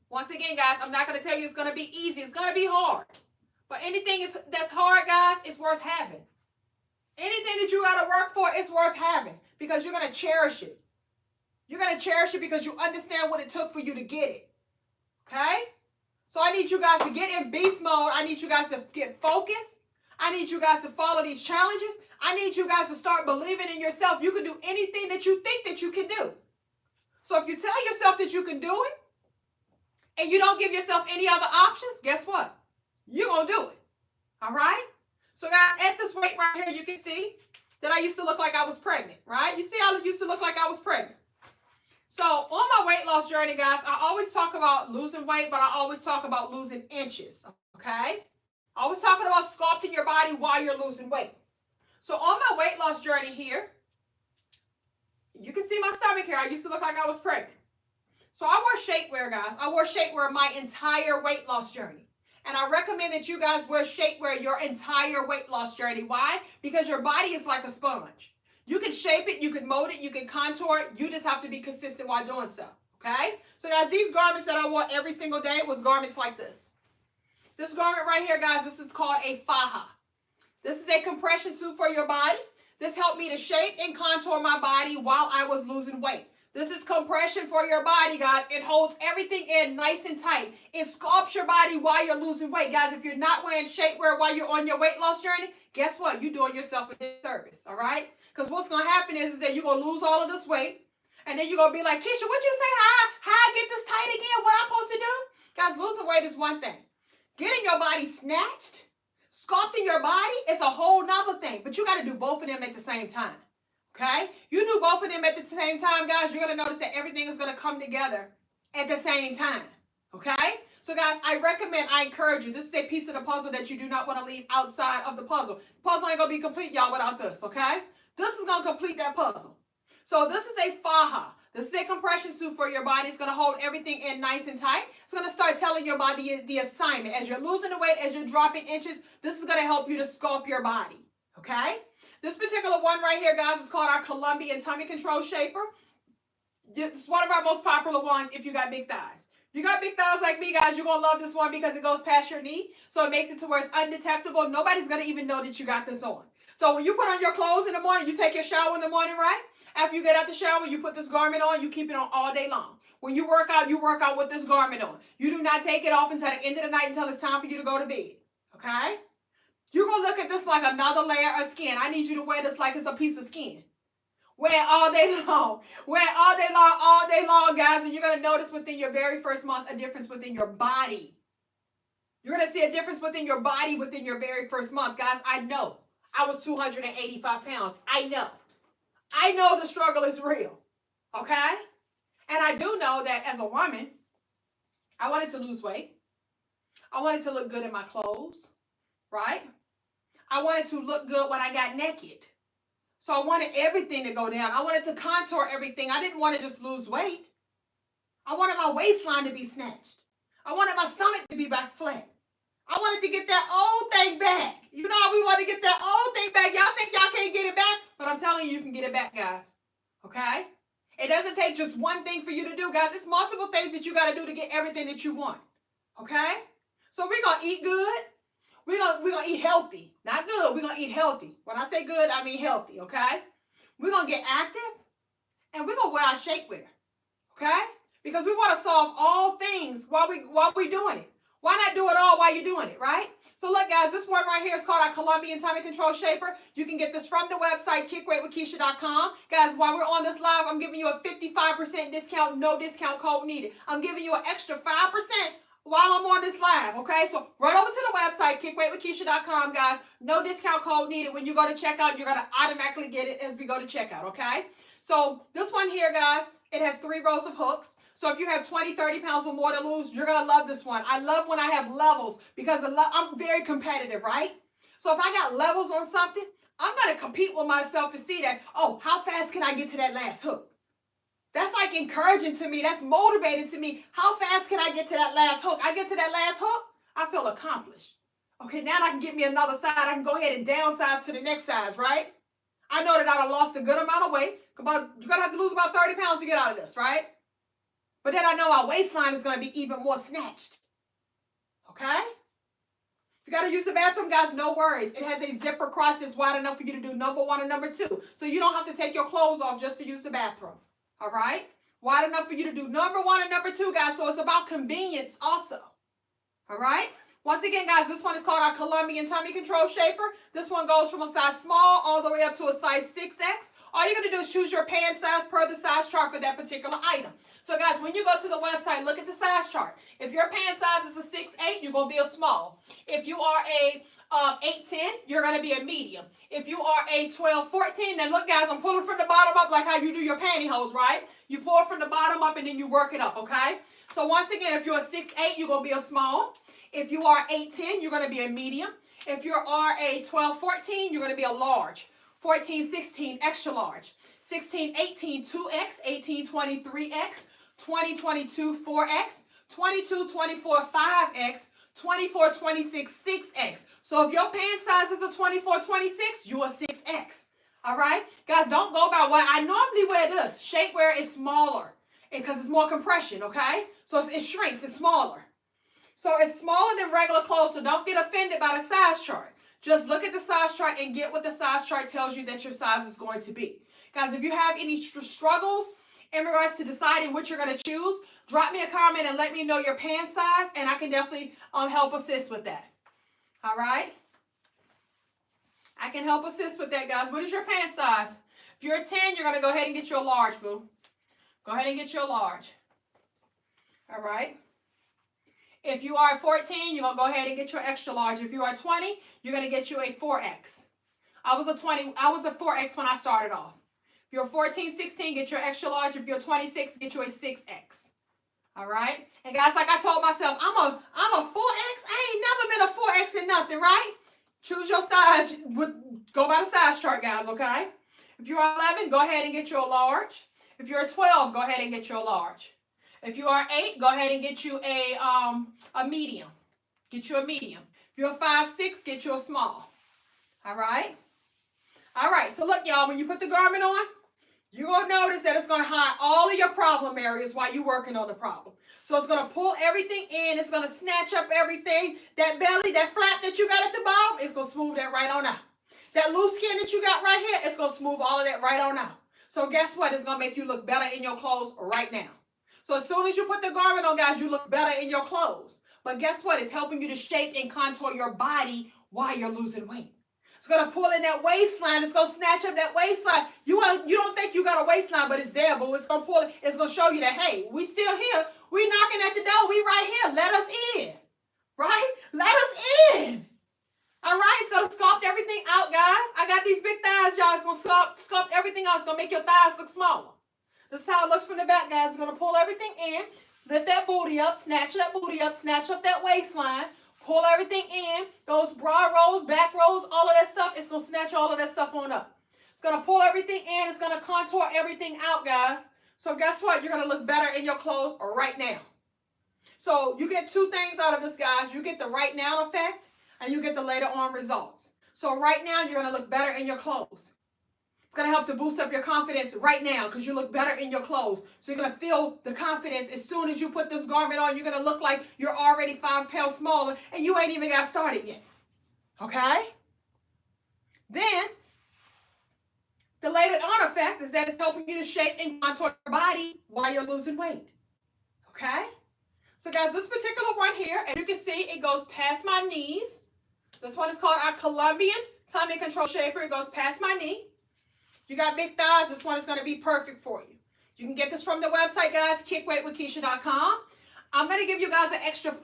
Once again, guys, I'm not going to tell you it's going to be easy. It's going to be hard. But anything that's hard, guys, it's worth having. Anything that you got to work for, it's worth having because you're going to cherish it. You're going to cherish it because you understand what it took for you to get it. Okay? So I need you guys to get in beast mode. I need you guys to get focused. I need you guys to follow these challenges. I need you guys to start believing in yourself. You can do anything that you think that you can do. So if you tell yourself that you can do it and you don't give yourself any other options, guess what? You're going to do it. All right? So guys, at this weight right here, you can see that I used to look like I was pregnant, right? You see how I used to look like I was pregnant. So on my weight loss journey, guys, I always talk about losing weight, but I always talk about losing inches, okay? I was talking about sculpting your body while you're losing weight. So on my weight loss journey here, you can see my stomach here. I used to look like I was pregnant. So I wore shapewear, guys. I wore shapewear my entire weight loss journey. And I recommend that you guys wear shapewear your entire weight loss journey. Why? Because your body is like a sponge. You can shape it, you can mold it, you can contour it. You just have to be consistent while doing so. Okay? So guys, these garments that I wore every single day was garments like this. This garment right here, guys, this is called a faja. This is a compression suit for your body. This helped me to shape and contour my body while I was losing weight. This is compression for your body, guys. It holds everything in nice and tight. It sculpts your body while you're losing weight. Guys, if you're not wearing shapewear while you're on your weight loss journey, guess what? You're doing yourself a disservice, all right? Because what's going to happen is that you're going to lose all of this weight. And then you're going to be like, Keisha, what'd you say? How I get this tight again? What I'm supposed to do? Guys, losing weight is one thing. Getting your body snatched, sculpting your body is a whole nother thing. But you got to do both of them at the same time. Okay? You do both of them at the same time, guys, you're going to notice that everything is going to come together at the same time. Okay? So, guys, I encourage you. This is a piece of the puzzle that you do not want to leave outside of the puzzle. The puzzle ain't going to be complete, y'all, without this. Okay? This is going to complete that puzzle. So, this is a faja. This is a compression suit for your body. It's going to hold everything in nice and tight. It's going to start telling your body the assignment. As you're losing the weight, as you're dropping inches, this is going to help you to sculpt your body. Okay? This particular one right here, guys, is called our Colombian Tummy Control Shaper. It's one of our most popular ones if you got big thighs. If you got big thighs like me, guys, you're going to love this one because it goes past your knee. So it makes it to where it's undetectable. Nobody's going to even know that you got this on. So when you put on your clothes in the morning, you take your shower in the morning, right? After you get out the shower, you put this garment on. You keep it on all day long. When you work out with this garment on. You do not take it off until the end of the night until it's time for you to go to bed. Okay? You're going to look at this like another layer of skin. I need you to wear this like it's a piece of skin. Wear it all day long. Wear it all day long, guys. And you're going to notice within your very first month a difference within your body. You're going to see a difference within your body within your very first month. Guys, I know. I was 285 pounds. I know. I know the struggle is real. Okay? And I do know that as a woman, I wanted to lose weight. I wanted to look good in my clothes. Right? I wanted to look good when I got naked. So I wanted everything to go down. I wanted to contour everything. I didn't want to just lose weight. I wanted my waistline to be snatched. I wanted my stomach to be back flat. I wanted to get that old thing back. You know how we want to get that old thing back. Y'all think y'all can't get it back? But I'm telling you, you can get it back, guys. Okay? It doesn't take just one thing for you to do, guys. It's multiple things that you got to do to get everything that you want. Okay? So we're going to eat good. We're gonna eat healthy. Not good. We're going to eat healthy. When I say good, I mean healthy, okay? We're going to get active, and we're going to wear our shapewear, okay? Because we want to solve all things while we're doing it. Why not do it all while you're doing it, right? So look, guys, this one right here is called our Colombian Tummy Control Shaper. You can get this from the website, kickweightwithkeisha.com. Guys, while we're on this live, I'm giving you a 55% discount, no discount code needed. I'm giving you an extra 5% while I'm on this live, okay? So run over to the website, kickweightwithkeisha.com, guys. No discount code needed. When you go to checkout, you're going to automatically get it as we go to checkout, okay? So this one here, guys, it has 3 rows of hooks. So if you have 20, 30 pounds or more to lose, you're going to love this one. I love when I have levels because I'm very competitive, right? So if I got levels on something, I'm going to compete with myself to see that, oh, how fast can I get to that last hook? That's like encouraging to me. That's motivating to me. How fast can I get to that last hook? I get to that last hook, I feel accomplished. Okay, now I can get me another side. I can go ahead and downsize to the next size, right? I know that I lost a good amount of weight. You're going to have to lose about 30 pounds to get out of this, right? But then I know our waistline is going to be even more snatched. Okay? If you got to use the bathroom, guys, no worries. It has a zipper crotch that's wide enough for you to do number 1 and number 2. So you don't have to take your clothes off just to use the bathroom. All right? Wide enough for you to do number 1 and number 2, guys. So it's about convenience also. All right? Once again, guys, this one is called our Colombian Tummy Control Shaper. This one goes from a size small all the way up to a size 6X. All you're going to do is choose your pant size per the size chart for that particular item. So, guys, when you go to the website, look at the size chart. If your pant size is a 6'8", you're going to be a small. If you are a 8'10", you're going to be a medium. If you are a 12'14", then look, guys, I'm pulling from the bottom up like how you do your pantyhose, right? You pull from the bottom up and then you work it up, okay? So, once again, if you're a 6'8", you're going to be a small. If you are 8'10", you're going to be a medium. If you are a 12'14", you're going to be a large. 14, 16, extra large. 16, 18, 2X. 18, 20, 3X. 20, 22, 4X. 22, 24, 5X. 24, 26, 6X. So if your pant size is a 24, 26, you a 6X. All right? Guys, don't go by what I normally wear this. Shapewear is smaller because it's more compression, okay? So it shrinks, it's smaller. So it's smaller than regular clothes, so don't get offended by the size chart. Just look at the size chart and get what the size chart tells you that your size is going to be. Guys, if you have any struggles in regards to deciding what you're going to choose, drop me a comment and let me know your pant size, and I can definitely help assist with that. All right? I can help assist with that, guys. What is your pant size? If you're a 10, you're going to go ahead and get you a large, boo. Go ahead and get you a large. All right? If you are 14, you're going to go ahead and get your extra large. If you are 20, you're going to get you a 4X. I was a 4X when I started off. If you're 14, 16, get your extra large. If you're 26, get you a 6X. All right? And guys, like I told myself, I'm a 4X. I ain't never been a 4X in nothing, right? Choose your size. Go by the size chart, guys, okay? If you're 11, go ahead and get you a large. If you're 12, go ahead and get you a large. If you are 8, go ahead and get you a medium. Get you a medium. If you're 5, 6, get you a small. All right? All right, so look, y'all, when you put the garment on, you're going to notice that it's going to hide all of your problem areas while you're working on the problem. So it's going to pull everything in. It's going to snatch up everything. That belly, that flap that you got at the bottom, it's going to smooth that right on out. That loose skin that you got right here, it's going to smooth all of that right on out. So guess what? It's going to make you look better in your clothes right now. So as soon as you put the garment on, guys, you look better in your clothes. But guess what? It's helping you to shape and contour your body while you're losing weight. It's going to pull in that waistline. It's going to snatch up that waistline. You don't think you got a waistline, but it's there. But it's going to pull it. It's going to show you that, hey, we still here. We knocking at the door. We right here. Let us in. Right? Let us in. All right? It's going to sculpt everything out, guys. I got these big thighs, y'all. It's going to sculpt everything out. It's going to make your thighs look smaller. This is how it looks from the back, guys. It's going to pull everything in. Lift that booty up. Snatch that booty up. Snatch up that waistline. Pull everything in. Those broad rolls, back rolls, all of that stuff. It's going to snatch all of that stuff on up. It's going to pull everything in. It's going to contour everything out, guys. So guess what? You're going to look better in your clothes right now. So you get two things out of this, guys. You get the right now effect, and you get the later on results. So right now, you're going to look better in your clothes. It's going to help to boost up your confidence right now because you look better in your clothes. So you're going to feel the confidence as soon as you put this garment on. You're going to look like you're already 5 pounds smaller and you ain't even got started yet. Okay? Then, the later on effect is that it's helping you to shape and contour your body while you're losing weight. Okay? So guys, this particular one here, as you can see, it goes past my knees. This one is called our Colombian Tummy Control Shaper. It goes past my knee. You got big thighs, this one is going to be perfect for you. You can get this from the website, guys, kickweightwithkeisha.com. I'm going to give you guys an extra 5%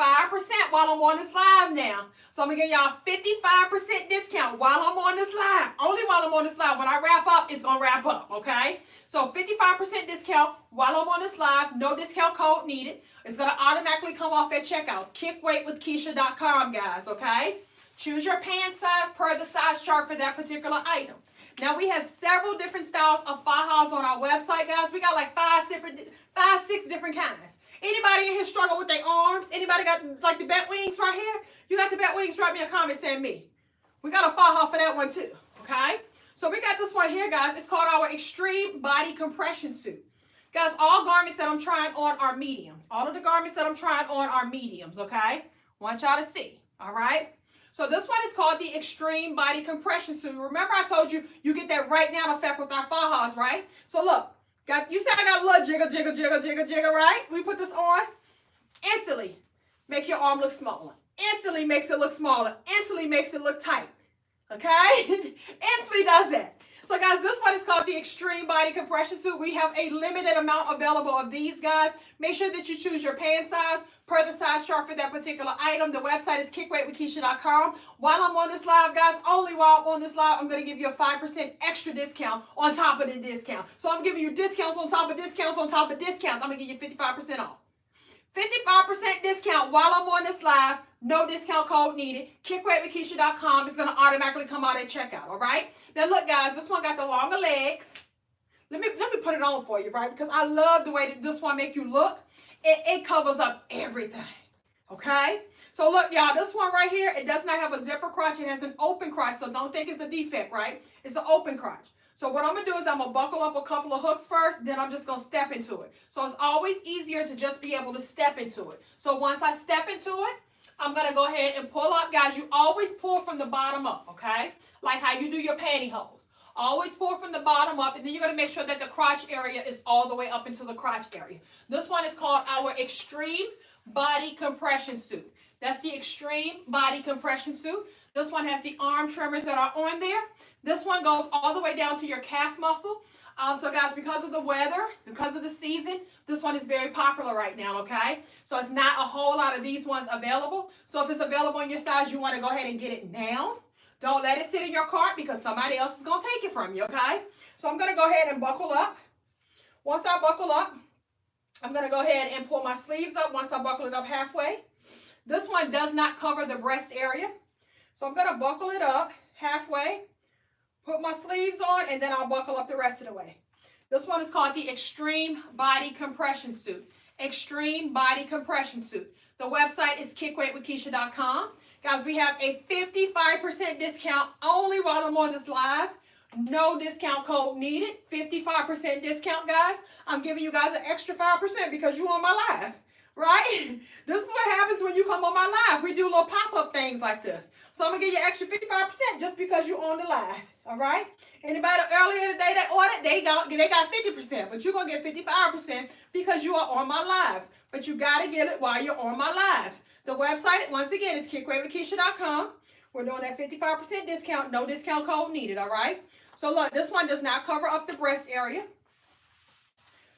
while I'm on this live now. So I'm going to give y'all 55% discount while I'm on this live. Only while I'm on this live. When I wrap up, it's going to wrap up, okay? So 55% discount while I'm on this live. No discount code needed. It's going to automatically come off at checkout. Kickweightwithkeisha.com, guys, okay? Choose your pant size per the size chart for that particular item. Now, we have several different styles of fajas on our website, guys. We got like 5, 6 different kinds. Anybody in here struggle with their arms? Anybody got like the bat wings right here? You got the bat wings? Drop me a comment saying me. We got a faja for that one too, okay? So we got this one here, guys. It's called our Extreme Body Compression Suit. Guys, all garments that I'm trying on are mediums. All of the garments that I'm trying on are mediums, okay? Want y'all to see, all right? So this one is called the Extreme Body Compression Suit. Remember I told you, you get that right now effect with our fajas, right? So look, you see I got a little jiggle, jiggle, jiggle, jiggle, jiggle, right? We put this on, instantly make your arm look smaller. Instantly makes it look smaller. Instantly makes it look tight, okay? Instantly does that. So guys, this one is called the Extreme Body Compression Suit. We have a limited amount available of these, guys. Make sure that you choose your pant size per the size chart for that particular item. The website is kickweightwithkeisha.com. While I'm on this live, guys, only while I'm on this live, I'm going to give you a 5% extra discount on top of the discount. So I'm giving you discounts on top of discounts on top of discounts. I'm going to give you 55% off. 55% discount while I'm on this live. No discount code needed. Kickweightwithkeisha.com. It's going to automatically come out at checkout, all right? Now, look, guys, this one got the longer legs. Let me put it on for you, right? Because I love the way that this one make you look. It covers up everything, Okay? So look, y'all, this one right here, it does not have a zipper crotch. It has an open crotch, so don't think it's a defect, right? It's an open crotch. So what I'm going to do is I'm going to buckle up a couple of hooks first, then I'm just going to step into it. So it's always easier to just be able to step into it. So once I step into it, I'm going to go ahead and pull up. Guys, you always pull from the bottom up, okay? Like how you do your pantyhose. Always pull from the bottom up, and then you're going to make sure that the crotch area is all the way up into the crotch area. This one is called our Extreme Body Compression Suit. That's the Extreme Body Compression Suit. This one has the arm trimmers that are on there. This one goes all the way down to your calf muscle. So guys, because of the weather, because of the season, this one is very popular right now, okay? So it's not a whole lot of these ones available. So if it's available in your size, you want to go ahead and get it now. Don't let it sit in your cart because somebody else is going to take it from you, okay? So I'm going to go ahead and buckle up. Once I buckle up, I'm going to go ahead and pull my sleeves up once I buckle it up halfway. This one does not cover the breast area. So I'm going to buckle it up halfway, put my sleeves on, and then I'll buckle up the rest of the way. This one is called the Extreme Body Compression Suit. Extreme Body Compression Suit. The website is kickweightwithkeisha.com. Guys, we have a 55% discount only while I'm on this live. No discount code needed. 55% discount, guys. I'm giving you guys an extra 5% because you're on my live. Right? This is what happens when you come on my live. We do little pop-up things like this. So I'm going to give you extra 55% just because you're on the live. All right? Anybody earlier today that ordered, they got 50%. But you're going to get 55% because you are on my lives. But you got to get it while you're on my lives. The website, once again, is kickweightwithkeisha.com. We're doing that 55% discount. No discount code needed. All right? So look, this one does not cover up the breast area.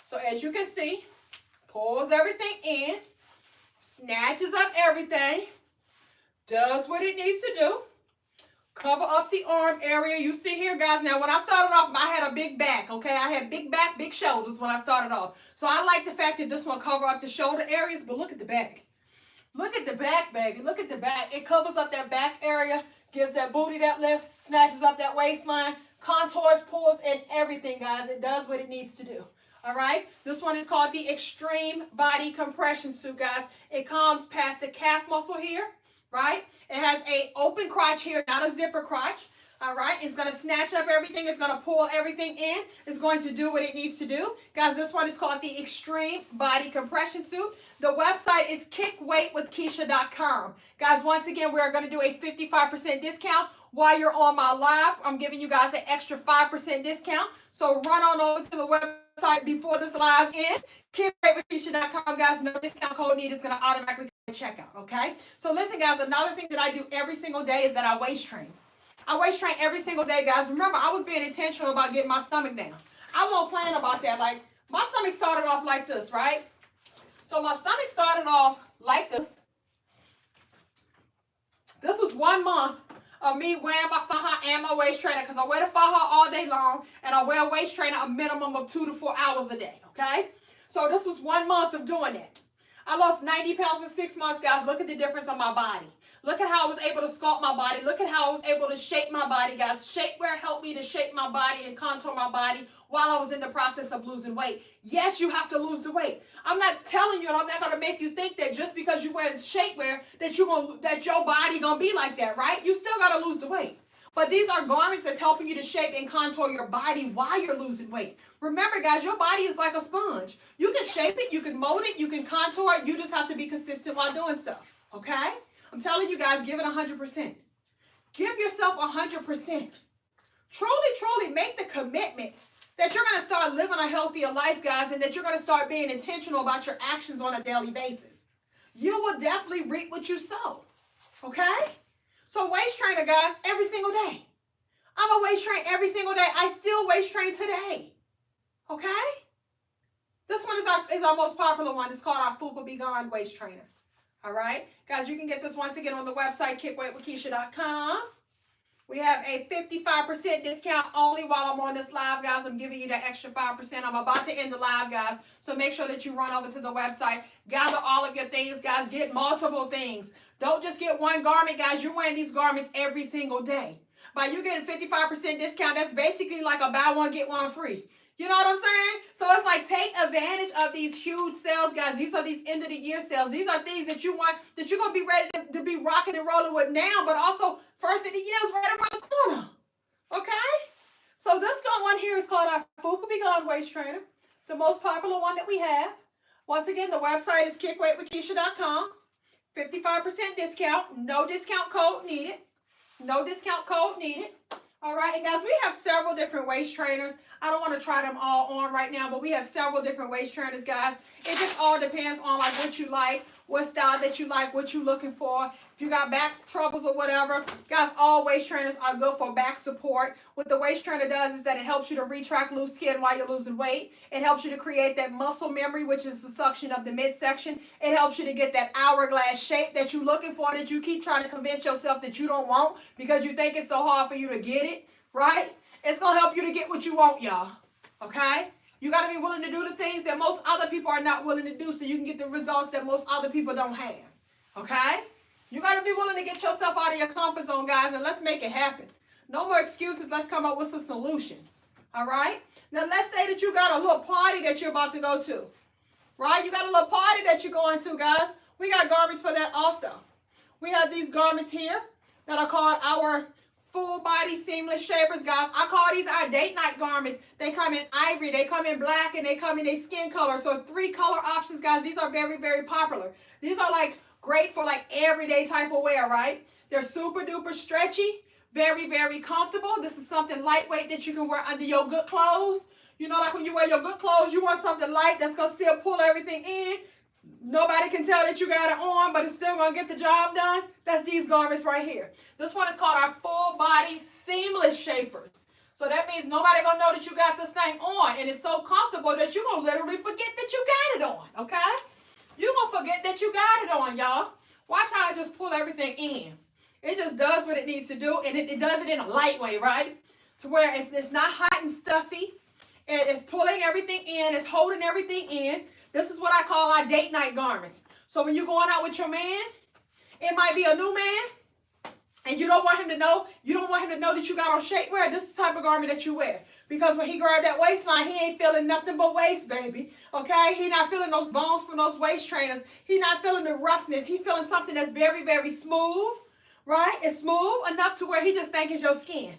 So as you can see, pulls everything in, snatches up everything, does what it needs to do, cover up the arm area. You see here, guys, now when I started off, I had a big back, okay? I had big back, big shoulders when I started off. So I like the fact that this one cover up the shoulder areas, but look at the back. Look at the back, baby. Look at the back. It covers up that back area, gives that booty that lift, snatches up that waistline, contours, pulls, and everything, guys. It does what it needs to do. All right, this one is called the Extreme Body Compression Suit, guys. It comes past the calf muscle here, right? It has a open crotch here, not a zipper crotch. All right, it's going to snatch up everything. It's going to pull everything in. It's going to do what it needs to do. Guys, this one is called the Extreme Body Compression Suit. The website is kickweightwithkeisha.com. Guys, once again, we're going to do a 55% discount. While you're on my live, I'm giving you guys an extra 5% discount. So run on over to the website before this live's in. kickweightwithkeisha.com, guys. No discount code needed. It's going to automatically check out, okay? So listen, guys, another thing that I do every single day is that I waist train. I waist train every single day, guys. Remember, I was being intentional about getting my stomach down. I won't plan about that. Like, my stomach started off like this, right? So my stomach started off like this. This was 1 month of me wearing my faja and my waist trainer because I wear the faja all day long and I wear a waist trainer a minimum of 2 to 4 hours a day, okay? So this was 1 month of doing that. I lost 90 pounds in 6 months, guys. Look at the difference on my body. Look at how I was able to sculpt my body. Look at how I was able to shape my body, guys. Shapewear helped me to shape my body and contour my body while I was in the process of losing weight. Yes, you have to lose the weight. I'm not telling you, and I'm not going to make you think that just because you wear shapewear that your body going to be like that, right? You still got to lose the weight. But these are garments that's helping you to shape and contour your body while you're losing weight. Remember, guys, your body is like a sponge. You can shape it, you can mold it, you can contour it. You just have to be consistent while doing so, okay? I'm telling you guys, give it 100%. Give yourself 100%. Truly, truly make the commitment that you're going to start living a healthier life, guys, and that you're going to start being intentional about your actions on a daily basis. You will definitely reap what you sow, okay? So waist trainer, guys, every single day. I'm a waist train every single day. I still waist train today, okay? This one is our most popular one. It's called our Fupa Be Gone waist trainer. All right, guys, you can get this once again on the website, kickweightwithkeisha.com. We have a 55% discount only while I'm on this live, guys. I'm giving you that extra 5%. I'm about to end the live, guys, so make sure that you run over to the website, gather all of your things, guys. Get multiple things. Don't just get one garment, guys. You're wearing these garments every single day. By you getting 55% discount, that's basically like a buy one, get one free. You know what I'm saying? So it's like take advantage of these huge sales, guys. These are these end of the year sales. These are things that you want, that you're going to be ready to be rocking and rolling with now, but also first of the year is right around the corner. Okay? So this one here is called our Full Be Gone Waist Trainer, the most popular one that we have. Once again, the website is kickweightwithkeisha.com. 55% discount. No discount code needed. No discount code needed. All right, and guys, we have several different waist trainers. I don't want to try them all on right now, but we have several different waist trainers, guys. It just all depends on like what you like, what style that you like, what you're looking for. If you got back troubles or whatever, guys, all waist trainers are good for back support. What the waist trainer does is that it helps you to retract loose skin while you're losing weight. It helps you to create that muscle memory, which is the suction of the midsection. It helps you to get that hourglass shape that you're looking for, that you keep trying to convince yourself that you don't want because you think it's so hard for you to get it, right? It's going to help you to get what you want, y'all, okay? You got to be willing to do the things that most other people are not willing to do so you can get the results that most other people don't have, okay? You got to be willing to get yourself out of your comfort zone, guys, and let's make it happen. No more excuses. Let's come up with some solutions, all right? Now, let's say that you got a little party that you're about to go to, right? You got a little party that you're going to, guys. We got garments for that also. We have these garments here that are called our full body seamless shapers, guys. I call these our date night garments. They come in ivory, they come in black, and they come in a skin color. So 3 color options, guys. These are very, very popular. These are like great for like everyday type of wear, right? They're super duper stretchy, very, very comfortable. This is something lightweight that you can wear under your good clothes. You know, like when you wear your good clothes, you want something light that's gonna still pull everything in. Nobody can tell that you got it on, but it's still going to get the job done. That's these garments right here. This one is called our full body seamless shapers. So that means nobody going to know that you got this thing on. And it's so comfortable that you're going to literally forget that you got it on, okay? You're going to forget that you got it on, y'all. Watch how I just pull everything in. It just does what it needs to do, and it does it in a light way, right? To where it's not hot and stuffy. It's pulling everything in. It's holding everything in. This is what I call our date night garments. So when you're going out with your man, it might be a new man, and you don't want him to know, that you got on shapewear. This is the type of garment that you wear. Because when he grabbed that waistline, he ain't feeling nothing but waist, baby. Okay? He not feeling those bones from those waist trainers. He not feeling the roughness. He feeling something that's very, very smooth, right? It's smooth enough to where he just think it's your skin.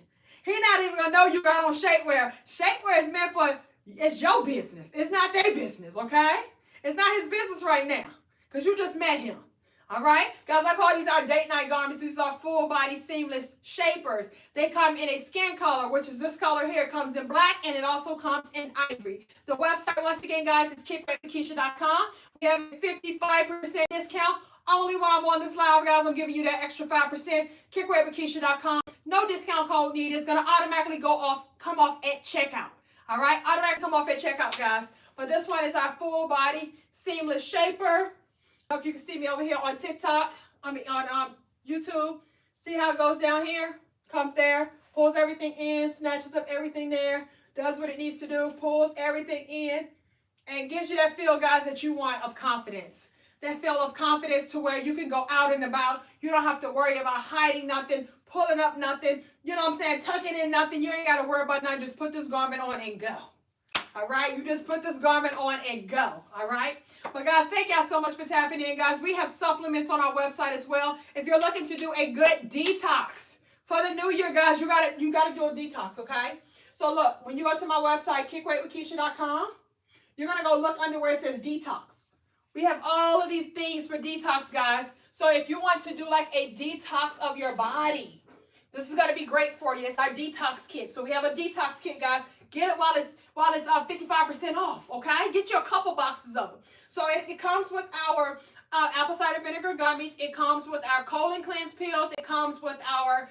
He not even gonna know you got on shapewear. Shapewear is meant for, it's your business. It's not their business, okay? It's not his business right now because you just met him, all right? Guys, I call these our date night garments. These are full body seamless shapers. They come in a skin color, which is this color here. It comes in black, and it also comes in ivory. The website, once again, guys, is kickweightwithkeisha.com. We have a 55% discount. Only while I'm on this live, guys, I'm giving you that extra 5%. Kickweightwithkeisha.com. No discount code needed. It's going to automatically come off at checkout. All right? Automatically come off at checkout, guys. But this one is our full body seamless shaper. I don't know if you can see me over here on TikTok. On YouTube. See how it goes down here? Comes there. Pulls everything in. Snatches up everything there. Does what it needs to do. Pulls everything in. And gives you that feel, guys, that you want of confidence. That feel of confidence to where you can go out and about. You don't have to worry about hiding nothing, pulling up nothing. You know what I'm saying? Tucking in nothing. You ain't got to worry about nothing. Just put this garment on and go. All right? You just put this garment on and go. All right? But, guys, thank y'all so much for tapping in, guys. We have supplements on our website as well. If you're looking to do a good detox for the new year, guys, you gotta do a detox, okay? So, look, when you go to my website, kickweightwithkeisha.com, you're going to go look under where it says detox. We have all of these things for detox, guys. So if you want to do like a detox of your body, this is going to be great for you. It's our detox kit. So we have a detox kit, guys. Get it while it's 55% off, okay? Get you a couple boxes of them. So it comes with our apple cider vinegar gummies. It comes with our colon cleanse pills. It comes with our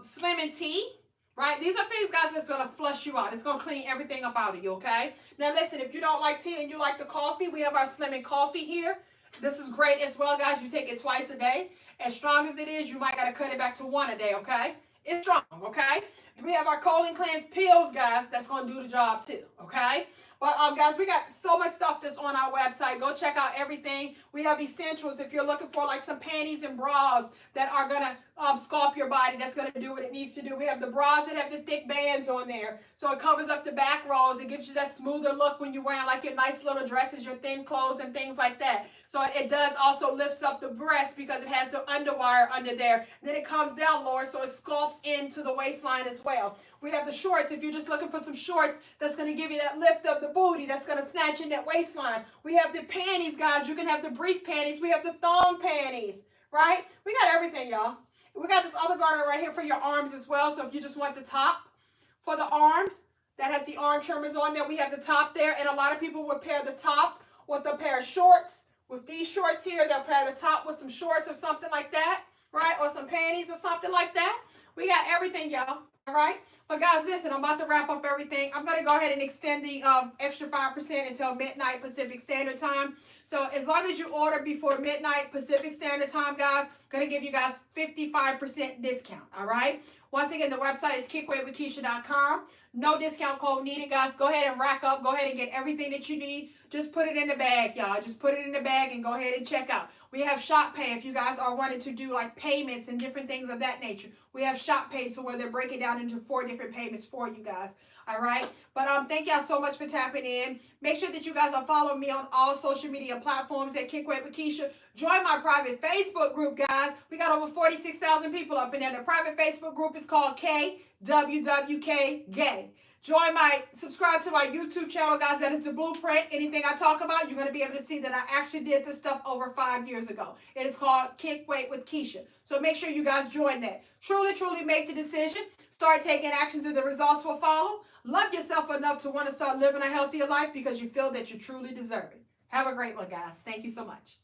slim and tea. Right? These are things, guys, that's going to flush you out. It's going to clean everything up out of you, okay? Now, listen, if you don't like tea and you like the coffee, we have our Slim and Coffee here. This is great as well, guys. You take it twice a day. As strong as it is, you might got to cut it back to 1 a day, okay? It's strong, okay? We have our colon cleanse pills, guys, that's going to do the job too, okay? But guys, we got so much stuff that's on our website. Go check out everything. We have essentials if you're looking for like some panties and bras that are going to sculpt your body. That's going to do what it needs to do. We have the bras that have the thick bands on there. So it covers up the back rolls. It gives you that smoother look when you're wearing like your nice little dresses, your thin clothes and things like that. So it does also lifts up the breast because it has the underwire under there. And then it comes down lower so it sculpts into the waistline as well. We have the shorts. If you're just looking for some shorts, that's going to give you that lift of the booty. That's going to snatch in that waistline. We have the panties, guys. You can have the brief panties. We have the thong panties, right? We got everything, y'all. We got this other garment right here for your arms as well. So if you just want the top for the arms, that has the arm trimmers on there. We have the top there. And a lot of people would pair the top with a pair of shorts. With these shorts here, they'll pair the top with some shorts or something like that, right? Or some panties or something like that. We got everything, y'all. All right. But guys, listen, I'm about to wrap up everything. I'm going to go ahead and extend the extra 5% until midnight Pacific Standard Time. So as long as you order before midnight Pacific Standard Time, guys, I'm going to give you guys 55% discount. All right. Once again, the website is kickweightwithkeisha.com. No discount code needed, guys. Go ahead and rack up. Go ahead and get everything that you need. Just put it in the bag, y'all. Just put it in the bag and go ahead and check out. We have Shop Pay if you guys are wanting to do like payments and different things of that nature. We have Shop Pay, so where they're breaking down into 4 different payments for you guys. All right. But thank y'all so much for tapping in. Make sure that you guys are following me on all social media platforms at Kickweight with Keisha. Join my private Facebook group, guys. We got over 46,000 people up in there. The private Facebook group is called KWWK Gay. Subscribe to my YouTube channel, guys. That is the blueprint. Anything I talk about, you're going to be able to see that I actually did this stuff over 5 years ago. It is called Kick Weight with Keisha. So make sure you guys join that. Truly, truly make the decision. Start taking actions and the results will follow. Love yourself enough to want to start living a healthier life because you feel that you truly deserve it. Have a great one, guys. Thank you so much.